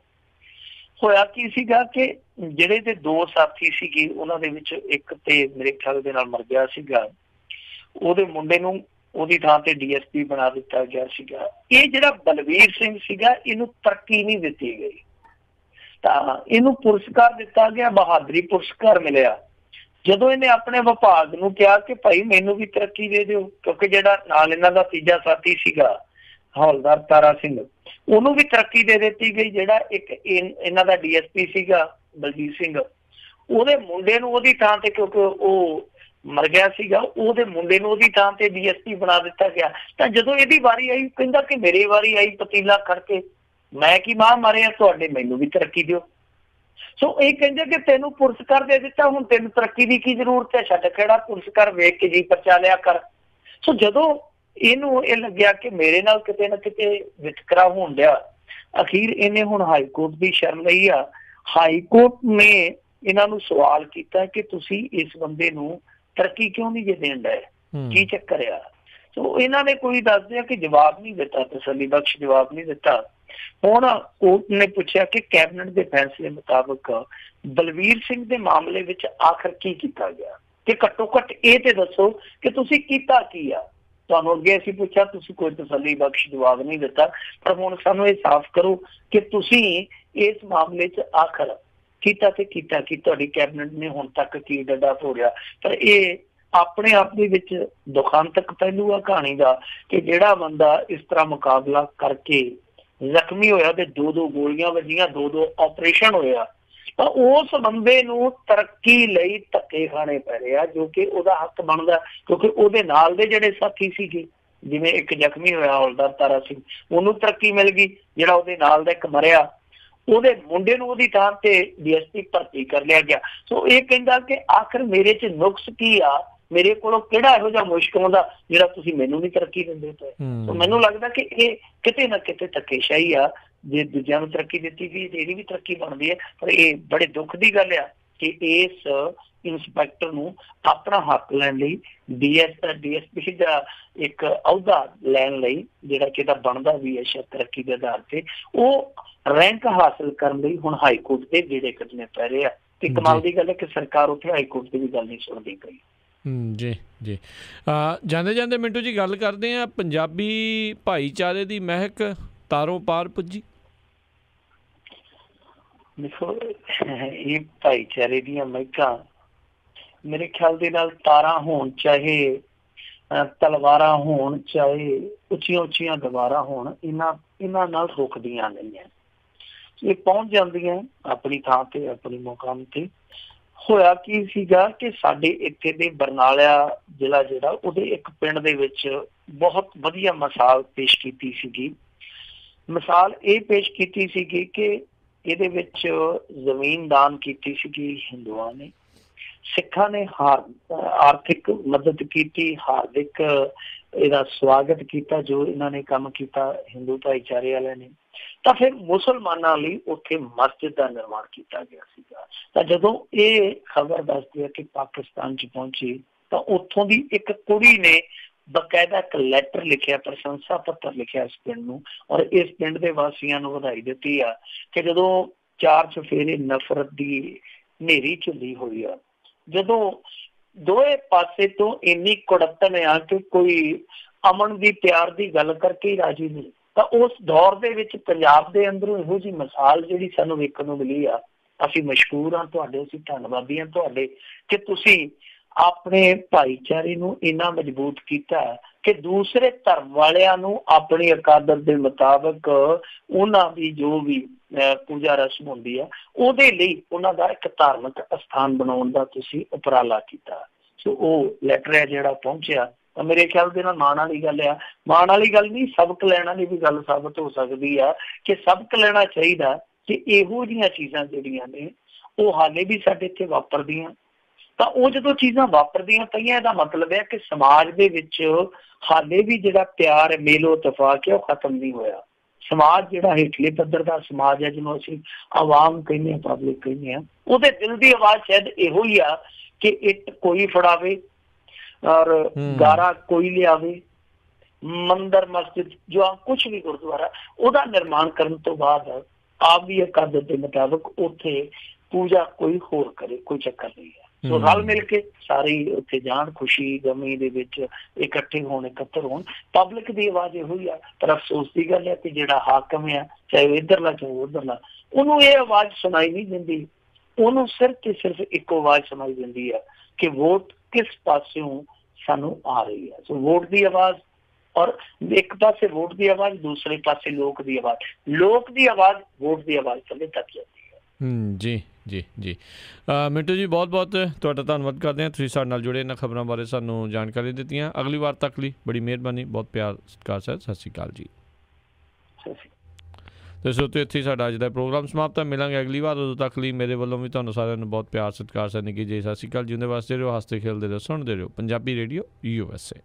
ਹੋਇਆ ਕੀ ਸੀਗਾ ਕਿ ਜਿਹੜੇ ਤੇ 2 ਸਾਥੀ ਸੀਗੇ ਉਹਨਾਂ ਦੇ ਵਿੱਚ ਇੱਕ ਤੇ ਮੇਰੇ ਖਿਆਲ ਦੇ ਨਾਲ ਮਰ ਗਿਆ ਸੀਗਾ, ਉਹਦੇ ਮੁੰਡੇ ਨੂੰ ਉਹਦੀ ਥਾਂ ਤੇ DSP ਬਣਾ ਦਿੱਤਾ ਗਿਆ ਸੀਗਾ। ਇਹ ਜਿਹੜਾ ਬਲਵੀਰ ਸਿੰਘ ਸੀਗਾ ਇਹਨੂੰ ਤਰੱਕੀ ਨਹੀਂ ਦਿੱਤੀ ਗਈ, ਤਾਂ ਇਹਨੂੰ ਪੁਰਸਕਾਰ ਦਿੱਤਾ ਗਿਆ, ਬਹਾਦਰੀ ਪੁਰਸਕਾਰ ਮਿਲਿਆ। ਜਦੋਂ ਇਹਨੇ ਆਪਣੇ ਵਿਭਾਗ ਨੂੰ ਕਿਹਾ ਕਿ ਭਾਈ ਮੈਨੂੰ ਵੀ ਤਰੱਕੀ ਦੇ ਦਿਓ, ਕਿਉਂਕਿ ਜਿਹੜਾ ਨਾਲ ਇਹਨਾਂ ਦਾ ਤੀਜਾ ਸਾਥੀ ਸੀਗਾ ਹੌਲਦਾਰ ਤਾਰਾ ਸਿੰਘ, ਉਹਨੂੰ ਵੀ ਤਰੱਕੀ ਦੇ ਦਿੱਤੀ ਗਈ। ਜਿਹੜਾ ਇੱਕ ਇਹਨਾਂ ਦਾ DSP ਸੀਗਾ ਬਲਜੀਤ ਸਿੰਘ, ਉਹਦੇ ਮੁੰਡੇ ਨੂੰ ਉਹਦੀ ਥਾਂ ਤੇ, ਕਿਉਂਕਿ ਉਹ ਮਰ ਗਿਆ ਸੀਗਾ, ਉਹਦੇ ਮੁੰਡੇ ਨੂੰ ਉਹਦੀ ਥਾਂ ਤੇ DSP ਬਣਾ ਦਿੱਤਾ ਗਿਆ। ਤਾਂ ਜਦੋਂ ਇਹਦੀ ਵਾਰੀ ਆਈ ਕਹਿੰਦਾ ਕਿ ਮੇਰੀ ਵਾਰੀ ਆਈ ਪਤੀਲਾ ਖੜਕੇ, ਮੈਂ ਕੀ ਮਾਂ ਮਾਰਿਆ ਤੁਹਾਡੇ, ਮੈਨੂੰ ਵੀ ਤਰੱਕੀ ਦਿਓ। ਸੋ ਇਹ ਕਹਿੰਦੇ ਕਿ ਤੈਨੂੰ ਪੁਰਸਕਾਰ ਦੇ ਦਿੱਤਾ, ਹੁਣ ਤੈਨੂੰ ਤਰੱਕੀ ਦੀ ਕੀ ਜ਼ਰੂਰਤ ਹੈ, ਛੱਡ ਖੜਾ ਪੁਰਸਕਾਰ ਵੇਖ ਕੇ ਜੀ ਪਰਚਾ ਲਿਆ ਕਰ। ਸੋ ਜਦੋਂ ਇਹਨੂੰ ਇਹ ਲੱਗਿਆ ਕਿ ਮੇਰੇ ਨਾਲ ਕਿਤੇ ਨਾ ਕਿਤੇ ਵਿਤਕਰਾ ਹੋਣ ਡਿਆ, ਅਖੀਰ ਇਹਨੇ ਹੁਣ ਹਾਈ ਕੋਰਟ ਦੀ ਸ਼ਰਨ ਲਈ ਆ। ਹਾਈ ਕੋਰਟ ਨੇ ਇਹਨਾਂ ਨੂੰ ਸਵਾਲ ਕੀਤਾ ਕਿ ਤੁਸੀਂ ਇਸ ਬੰਦੇ ਨੂੰ ਤਰੱਕੀ ਕਿਉਂ ਨਹੀਂ ਜੇ ਦੇਣ ਡਏ, ਕੀ ਚੱਕਰ ਆ। ਸੋ ਇਹਨਾਂ ਨੇ ਕੋਈ ਦੱਸਦੇ ਆ ਕਿ ਜਵਾਬ ਨਹੀਂ ਦਿੱਤਾ, ਤਸੱਲੀ ਬਖਸ਼ ਜਵਾਬ ਨਹੀਂ ਦਿੱਤਾ। ਹੁਣ ਕੋਰਟ ਨੇ ਪੁੱਛਿਆ ਕਿ ਕੈਬਨਿਟ ਦੇ ਫੈਸਲੇ ਮੁਤਾਬਕ ਬਲਵੀਰ ਸਿੰਘ ਦੇ ਮਾਮਲੇ ਵਿੱਚ ਆਖਰ ਕੀ ਕੀਤਾ ਗਿਆ, ਕਿ ਘੱਟੋ ਘੱਟ ਇਹ ਤੇ ਦੱਸੋ ਕਿ ਤੁਸੀਂ ਕੀਤਾ ਕੀ ਆ, ਤੁਹਾਨੂੰ ਅੱਗੇ ਅਸੀਂ ਪੁੱਛਿਆ, ਤੁਸੀਂ ਕੋਈ ਤਸੱਲੀ ਬਖਸ਼ ਜਵਾਬ ਨਹੀਂ ਦਿੱਤਾ। ਪਰ ਹੁਣ ਸਾਨੂੰ ਇਹ ਸਾਫ਼ ਕਰੋ ਕਿ ਤੁਸੀਂ ਇਸ ਮਾਮਲੇ 'ਚ ਆਖਰ ਕੀਤਾ ਤੇ ਕੀਤਾ ਕਿ ਤੁਹਾਡੀ ਕੈਬਨਿਟ ਨੇ ਹੁਣ ਤੱਕ ਕੀ ਡੱਡਾ ਤੋੜਿਆ। ਪਰ ਇਹ ਆਪਣੇ ਆਪ ਦੇ ਵਿੱਚ ਦੁਖਾਂਤਕ ਪਹਿਲੂ ਆ ਕਹਾਣੀ ਦਾ ਕਿ ਜਿਹੜਾ ਬੰਦਾ ਇਸ ਤਰ੍ਹਾਂ ਮੁਕਾਬਲਾ ਕਰਕੇ ਜ਼ਖਮੀ ਹੋਇਆ ਤੇ 2-2 ਗੋਲੀਆਂ ਵੱਜੀਆਂ, 2-2 ਆਪਰੇਸ਼ਨ ਹੋਇਆ, ਤਾਂ ਉਸ ਬੰਦੇ ਨੂੰ ਤਰੱਕੀ ਲਈ ਧੱਕੇ ਖਾਣੇ ਪੈ ਰਹੇ ਆ, ਜੋ ਕਿ ਉਹਦਾ ਹੱਕ ਬਣਦਾ। ਕਿਉਂਕਿ ਉਹਦੇ ਨਾਲ ਦੇ ਜਿਹੜੇ ਸਾਥੀ ਸੀਗੇ, ਜਿਵੇਂ ਇੱਕ ਜ਼ਖਮੀ ਹੋਇਆ ਹੌਲਦਾਰ ਤਾਰਾ ਸਿੰਘ, ਉਹਨੂੰ ਤਰੱਕੀ ਮਿਲ ਗਈ। ਜਿਹੜਾ ਉਹਦੇ ਨਾਲ ਦਾ ਇੱਕ ਮਰਿਆ, ਉਹਦੇ ਮੁੰਡੇ ਨੂੰ ਉਹਦੀ ਥਾਂ ਤੇ DSP ਭਰਤੀ ਕਰ ਲਿਆ ਗਿਆ। ਸੋ ਇਹ ਕਹਿੰਦਾ ਕਿ ਆਖਰ ਮੇਰੇ 'ਚ ਨੁਕਸ ਕੀ ਆ, ਮੇਰੇ ਕੋਲੋਂ ਕਿਹੜਾ ਇਹੋ ਜਿਹਾ ਮੁਸ਼ਕ ਆਉਂਦਾ ਜਿਹੜਾ ਤੁਸੀਂ ਮੈਨੂੰ ਨਹੀਂ ਤਰੱਕੀ ਦਿੰਦੇ ਪਏ। ਸੋ ਮੈਨੂੰ ਲੱਗਦਾ ਕਿ ਇਹ ਕਿਤੇ ਨਾ ਕਿਤੇ ਧੱਕੇਸ਼ਾਹੀ ਆ। ਜੇ ਦੂਜਿਆਂ ਨੂੰ ਤਰੱਕੀ ਦਿੱਤੀ ਗਈ ਇਹਦੀ ਵੀ ਤਰੱਕੀ ਬਣਦੀ ਹੈ। ਪਰ ਇਹ ਬੜੇ ਦੁੱਖ ਦੀ ਗੱਲ ਆ ਕਿ ਇਸ ਇੰਸਪੈਕਟਰ ਨੂੰ ਆਪਣਾ ਹੱਕ ਲੈਣ ਲਈ DSP ਦਾ ਇੱਕ ਅਹੁਦਾ ਲੈਣ ਲਈ, ਜਿਹੜਾ ਕਿ ਇਹਦਾ ਬਣਦਾ ਵੀ ਹੈ ਸ਼ਾਇਦ ਤਰੱਕੀ ਦੇ ਆਧਾਰ ਤੇ, ਉਹ ਰੈਂਕ ਹਾਸਲ ਕਰਨ ਲਈ ਹੁਣ ਹਾਈ ਕੋਰਟ ਦੇ ਜਿਹੜੇ ਕੱਢਣੇ ਪੈ ਰਹੇ ਆ। ਤੇ ਕਮਾਲ ਦੀ ਗੱਲ ਹੈ ਕਿ ਸਰਕਾਰ ਉੱਥੇ ਹਾਈ ਕੋਰਟ ਦੀ ਵੀ ਗੱਲ ਨਹੀਂ ਸੁਣਦੀ ਪਈ। ਜੀ ਜੀ, ਜਾਂਦੇ ਜਾਂਦੇ ਮਿੰਟੂ ਜੀ ਗੱਲ ਕਰਦੇ ਹਾਂ, ਪੰਜਾਬੀ ਭਾਈਚਾਰੇ ਦੀ ਮਹਿਕ ਤਾਰੋਂ ਪਾਰ ਪੁੱਜੀ। ਦੇਖੋ, ਇਹ ਭਾਈਚਾਰੇ ਦੀਆਂ ਮਹਿਕਾਂ ਮੇਰੇ ਖਿਆਲ ਦੇ ਨਾਲ ਤਾਰਾਂ ਹੋਣ, ਚਾਹੇ ਤਲਵਾਰਾਂ ਹੋਣ, ਚਾਹੇ ਉੱਚੀਆਂ ਉੱਚੀਆਂ ਦੀਵਾਰਾਂ ਹੋਣ, ਇਹਨਾਂ ਨਾਲ ਰੁਕਦੀਆਂ ਨਹੀਂ ਹੈ। ਇਹ ਪਹੁੰਚ ਜਾਂਦੀਆਂ ਆਪਣੀ ਥਾਂ ਤੇ, ਆਪਣੀ ਮੁਕਾਮ ਤੇ। ਹੋਇਆ ਕੀ ਸੀਗਾ ਕਿ ਸਾਡੇ ਇੱਥੇ ਦੇ ਬਰਨਾਲਾ ਜ਼ਿਲ੍ਹਾ ਜਿਹੜਾ, ਉਹਦੇ ਇੱਕ ਪਿੰਡ ਦੇ ਵਿੱਚ ਬਹੁਤ ਵਧੀਆ ਮਿਸਾਲ ਪੇਸ਼ ਕੀਤੀ ਸੀਗੀ। ਮਿਸਾਲ ਇਹ ਪੇਸ਼ ਕੀਤੀ ਸੀਗੀ ਕਿ ਇਹਦੇ ਵਿੱਚ ਜ਼ਮੀਨ ਦਾਨ ਕੀਤੀ ਸੀਗੀ ਹਿੰਦੂਆਂ ਨੇ, ਸਿੱਖਾਂ ਨੇ ਆਰਥਿਕ ਮਦਦ ਕੀਤੀ, ਹਾਰਦਿਕ ਇਹਦਾ ਸਵਾਗਤ ਕੀਤਾ ਜੋ ਇਹਨਾਂ ਨੇ ਕੰਮ ਕੀਤਾ ਹਿੰਦੂ ਭਾਈਚਾਰੇ ਵਾਲਿਆਂ ਨੇ। ਤਾਂ ਫਿਰ ਮੁਸਲਮਾਨਾਂ ਲਈ ਉੱਥੇ ਮਸਜਿਦ ਦਾ ਨਿਰਮਾਣ ਕੀਤਾ ਗਿਆ ਸੀਗਾ। ਤਾਂ ਜਦੋਂ ਇਹ ਖਬਰ ਦੱਸਦੀ ਹੈ ਕਿ ਪਾਕਿਸਤਾਨ 'ਚ ਪਹੁੰਚੀ, ਤਾਂ ਉੱਥੋਂ ਦੀ ਇੱਕ ਕੁੜੀ ਨੇ ਬਕਾਇਦਾ ਇੱਕ ਲੈਟਰ ਲਿਖਿਆ, ਪ੍ਰਸ਼ੰਸਾ ਪੱਤਰ ਲਿਖਿਆ ਇਸ ਪਿੰਡ ਨੂੰ, ਔਰ ਇਸ ਪਿੰਡ ਦੇ ਵਾਸੀਆਂ ਨੂੰ ਵਧਾਈ ਦਿੱਤੀ ਆ ਕਿ ਜਦੋਂ 4 ਚੁਫੇਰੇ ਨਫ਼ਰਤ ਦੀ ਹਨੇਰੀ ਝੁੱਲੀ ਹੋਈ ਆ, ਜਦੋਂ ਦੋਵੇਂ ਪਾਸੇ ਤੋਂ ਇੰਨੀ ਕੁੜੱਤਣ ਆ ਕਿ ਕੋਈ ਅਮਨ ਦੀ ਪਿਆਰ ਦੀ ਗੱਲ ਕਰਕੇ ਹੀ ਰਾਜੀ ਨਹੀਂ। ਤਾਂ ਉਸ ਦੌਰ ਦੇ ਵਿੱਚ ਪੰਜਾਬ ਦੇ ਅੰਦਰੋਂ ਇਹੋ ਜਿਹੀ ਮਿਸਾਲ ਜਿਹੜੀ ਸਾਨੂੰ ਵੇਖਣ ਨੂੰ ਮਿਲੀ ਆ, ਅਸੀਂ ਮਸ਼ਕੂਰ ਹਾਂ ਤੁਹਾਡੇ, ਅਸੀਂ ਧੰਨਵਾਦੀ ਹਾਂ ਤੁਹਾਡੇ ਕਿ ਤੁਸੀਂ ਆਪਣੇ ਭਾਈਚਾਰੇ ਨੂੰ ਇੰਨਾ ਮਜ਼ਬੂਤ ਕੀਤਾ ਕਿ ਦੂਸਰੇ ਧਰਮ ਵਾਲਿਆਂ ਨੂੰ ਆਪਣੀ ਅਕਾਦਤ ਦੇ ਮੁਤਾਬਕ ਉਹਨਾਂ ਦੀ ਜੋ ਵੀ ਪੂਜਾ ਰਸਮ ਹੁੰਦੀ ਆ, ਉਹਦੇ ਲਈ ਉਹਨਾਂ ਦਾ ਇੱਕ ਧਾਰਮਿਕ ਅਸਥਾਨ ਬਣਾਉਣ ਦਾ ਤੁਸੀਂ ਉਪਰਾਲਾ ਕੀਤਾ। ਸੋ ਉਹ ਲੈਟਰ ਹੈ ਜਿਹੜਾ ਪਹੁੰਚਿਆ, ਤਾਂ ਮੇਰੇ ਖਿਆਲ ਦੇ ਨਾਲ ਮਾਣ ਵਾਲੀ ਗੱਲ ਆ। ਮਾਣ ਵਾਲੀ ਗੱਲ ਨਹੀਂ, ਸਬਕ ਲੈਣ ਵਾਲੀ ਵੀ ਗੱਲ ਸਾਬਤ ਹੋ ਸਕਦੀ ਆ ਕਿ ਸਬਕ ਲੈਣਾ ਚਾਹੀਦਾ ਕਿ ਇਹੋ ਜਿਹੀਆਂ ਚੀਜ਼ਾਂ ਜਿਹੜੀਆਂ ਨੇ ਉਹ ਹਾਲੇ ਵੀ ਸਾਡੇ ਇੱਥੇ ਵਾਪਰਦੀਆਂ। ਤਾਂ ਉਹ ਜਦੋਂ ਚੀਜ਼ਾਂ ਵਾਪਰਦੀਆਂ ਪਈਆਂ, ਇਹਦਾ ਮਤਲਬ ਹੈ ਕਿ ਸਮਾਜ ਦੇ ਵਿੱਚ ਹਾਲੇ ਵੀ ਜਿਹੜਾ ਪਿਆਰ, ਮੇਲੋ ਇਤਫਾਕ ਹੈ, ਉਹ ਖਤਮ ਨਹੀਂ ਹੋਇਆ। ਸਮਾਜ ਜਿਹੜਾ ਹੇਠਲੇ ਪੱਧਰ ਦਾ ਸਮਾਜ ਹੈ, ਜਿਹਨੂੰ ਅਸੀਂ ਆਵਾਮ ਕਹਿੰਦੇ ਹਾਂ, ਪਬਲਿਕ ਕਹਿੰਦੇ ਹਾਂ, ਉਹਦੇ ਦਿਲ ਦੀ ਆਵਾਜ਼ ਸ਼ਾਇਦ ਇਹੋ ਹੀ ਆ ਕਿ ਇੱਟ ਕੋਈ ਫੜਾਵੇ ਔਰ ਗਾਰਾ ਕੋਈ ਲਿਆਵੇ, ਮੰਦਰ ਮਸਜਿਦ ਜੋ ਕੁਛ ਵੀ ਗੁਰਦੁਆਰਾ, ਉਹਦਾ ਨਿਰਮਾਣ ਕਰਨ ਤੋਂ ਬਾਅਦ ਆਪ ਦੀ ਅਕਾਦਤ ਦੇ ਮੁਤਾਬਕ ਉੱਥੇ ਪੂਜਾ ਕੋਈ ਹੋਰ ਕਰੇ, ਕੋਈ ਚੱਕਰ ਨਹੀਂ ਹੈ। ਸੋ ਰਲ ਮਿਲ ਕੇ ਸਾਰੇ ਉੱਥੇ ਜਾਣ, ਖੁਸ਼ੀ ਗਮੀ ਦੇ ਵਿੱਚ ਇਕੱਠੇ ਹੋਣ, ਇਕੱਤਰ ਹੋਣ। ਪਬਲਿਕ ਦੀ ਆਵਾਜ਼ ਇਹੋ ਹੀ ਆ। ਪਰ ਅਫਸੋਸ ਦੀ ਗੱਲ ਹੈ ਕਿ ਜਿਹੜਾ ਹਾਕਮ ਆ, ਚਾਹੇ ਉਹ ਇੱਧਰਲਾ ਚਾਹੇ ਉੱਧਰਲਾ, ਉਹਨੂੰ ਇਹ ਆਵਾਜ਼ ਸੁਣਾਈ ਨਹੀਂ ਦਿੰਦੀ। ਉਹਨੂੰ ਸਿਰਫ ਤੇ ਸਿਰਫ ਇੱਕੋ ਆਵਾਜ਼ ਸੁਣਾਈ ਦਿੰਦੀ ਆ ਕਿ ਵੋਟ ਕਿਸ ਪਾਸਿਓਂ ਸਾਨੂੰ ਆ ਰਹੀ ਹੈ। ਸੋ ਵੋਟ ਦੀ ਆਵਾਜ਼, ਔਰ ਇੱਕ ਪਾਸੇ ਵੋਟ ਦੀ ਆਵਾਜ਼, ਦੂਸਰੇ ਪਾਸੇ ਲੋਕ ਦੀ ਆਵਾਜ਼। ਲੋਕ ਦੀ ਆਵਾਜ਼ ਵੋਟ ਦੀ ਆਵਾਜ਼ ਥੱਲੇ ਤੱਕ ਜਾਂਦੀ ਹੈ। ਜੀ ਜੀ ਜੀ, ਮਿੰਟੂ ਜੀ ਬਹੁਤ ਬਹੁਤ ਤੁਹਾਡਾ ਧੰਨਵਾਦ ਕਰਦੇ ਹਾਂ, ਤੁਸੀਂ ਸਾਡੇ ਨਾਲ ਜੁੜੇ, ਇਹਨਾਂ ਖਬਰਾਂ ਬਾਰੇ ਸਾਨੂੰ ਜਾਣਕਾਰੀ ਦਿੱਤੀਆਂ। ਅਗਲੀ ਵਾਰ ਤੱਕ ਲਈ ਬੜੀ ਮਿਹਰਬਾਨੀ, ਬਹੁਤ ਪਿਆਰ ਸਤਿਕਾਰ ਸਾਹਿਬ, ਸਤਿ ਸ਼੍ਰੀ ਅਕਾਲ ਜੀ। ਦੱਸੋ ਤੇ ਇੱਥੇ ਸਾਡਾ ਅੱਜ ਦਾ ਪ੍ਰੋਗਰਾਮ ਸਮਾਪਤ ਹੈ। ਮਿਲਾਂਗੇ ਅਗਲੀ ਵਾਰ, ਉਦੋਂ ਤੱਕ ਲਈ ਮੇਰੇ ਵੱਲੋਂ ਵੀ ਤੁਹਾਨੂੰ ਸਾਰਿਆਂ ਨੂੰ ਬਹੁਤ ਪਿਆਰ ਸਤਿਕਾਰ ਸਨ। ਜੀ ਸਤਿ ਸ਼੍ਰੀ ਅਕਾਲ, ਜਿਉਂਦੇ ਵਾਸਤੇ ਰਹੋ, ਹੱਸਦੇ ਖੇਲਦੇ ਰਹੋ, ਸੁਣਦੇ ਰਹੋ ਪੰਜਾਬੀ ਰੇਡੀਓ USA।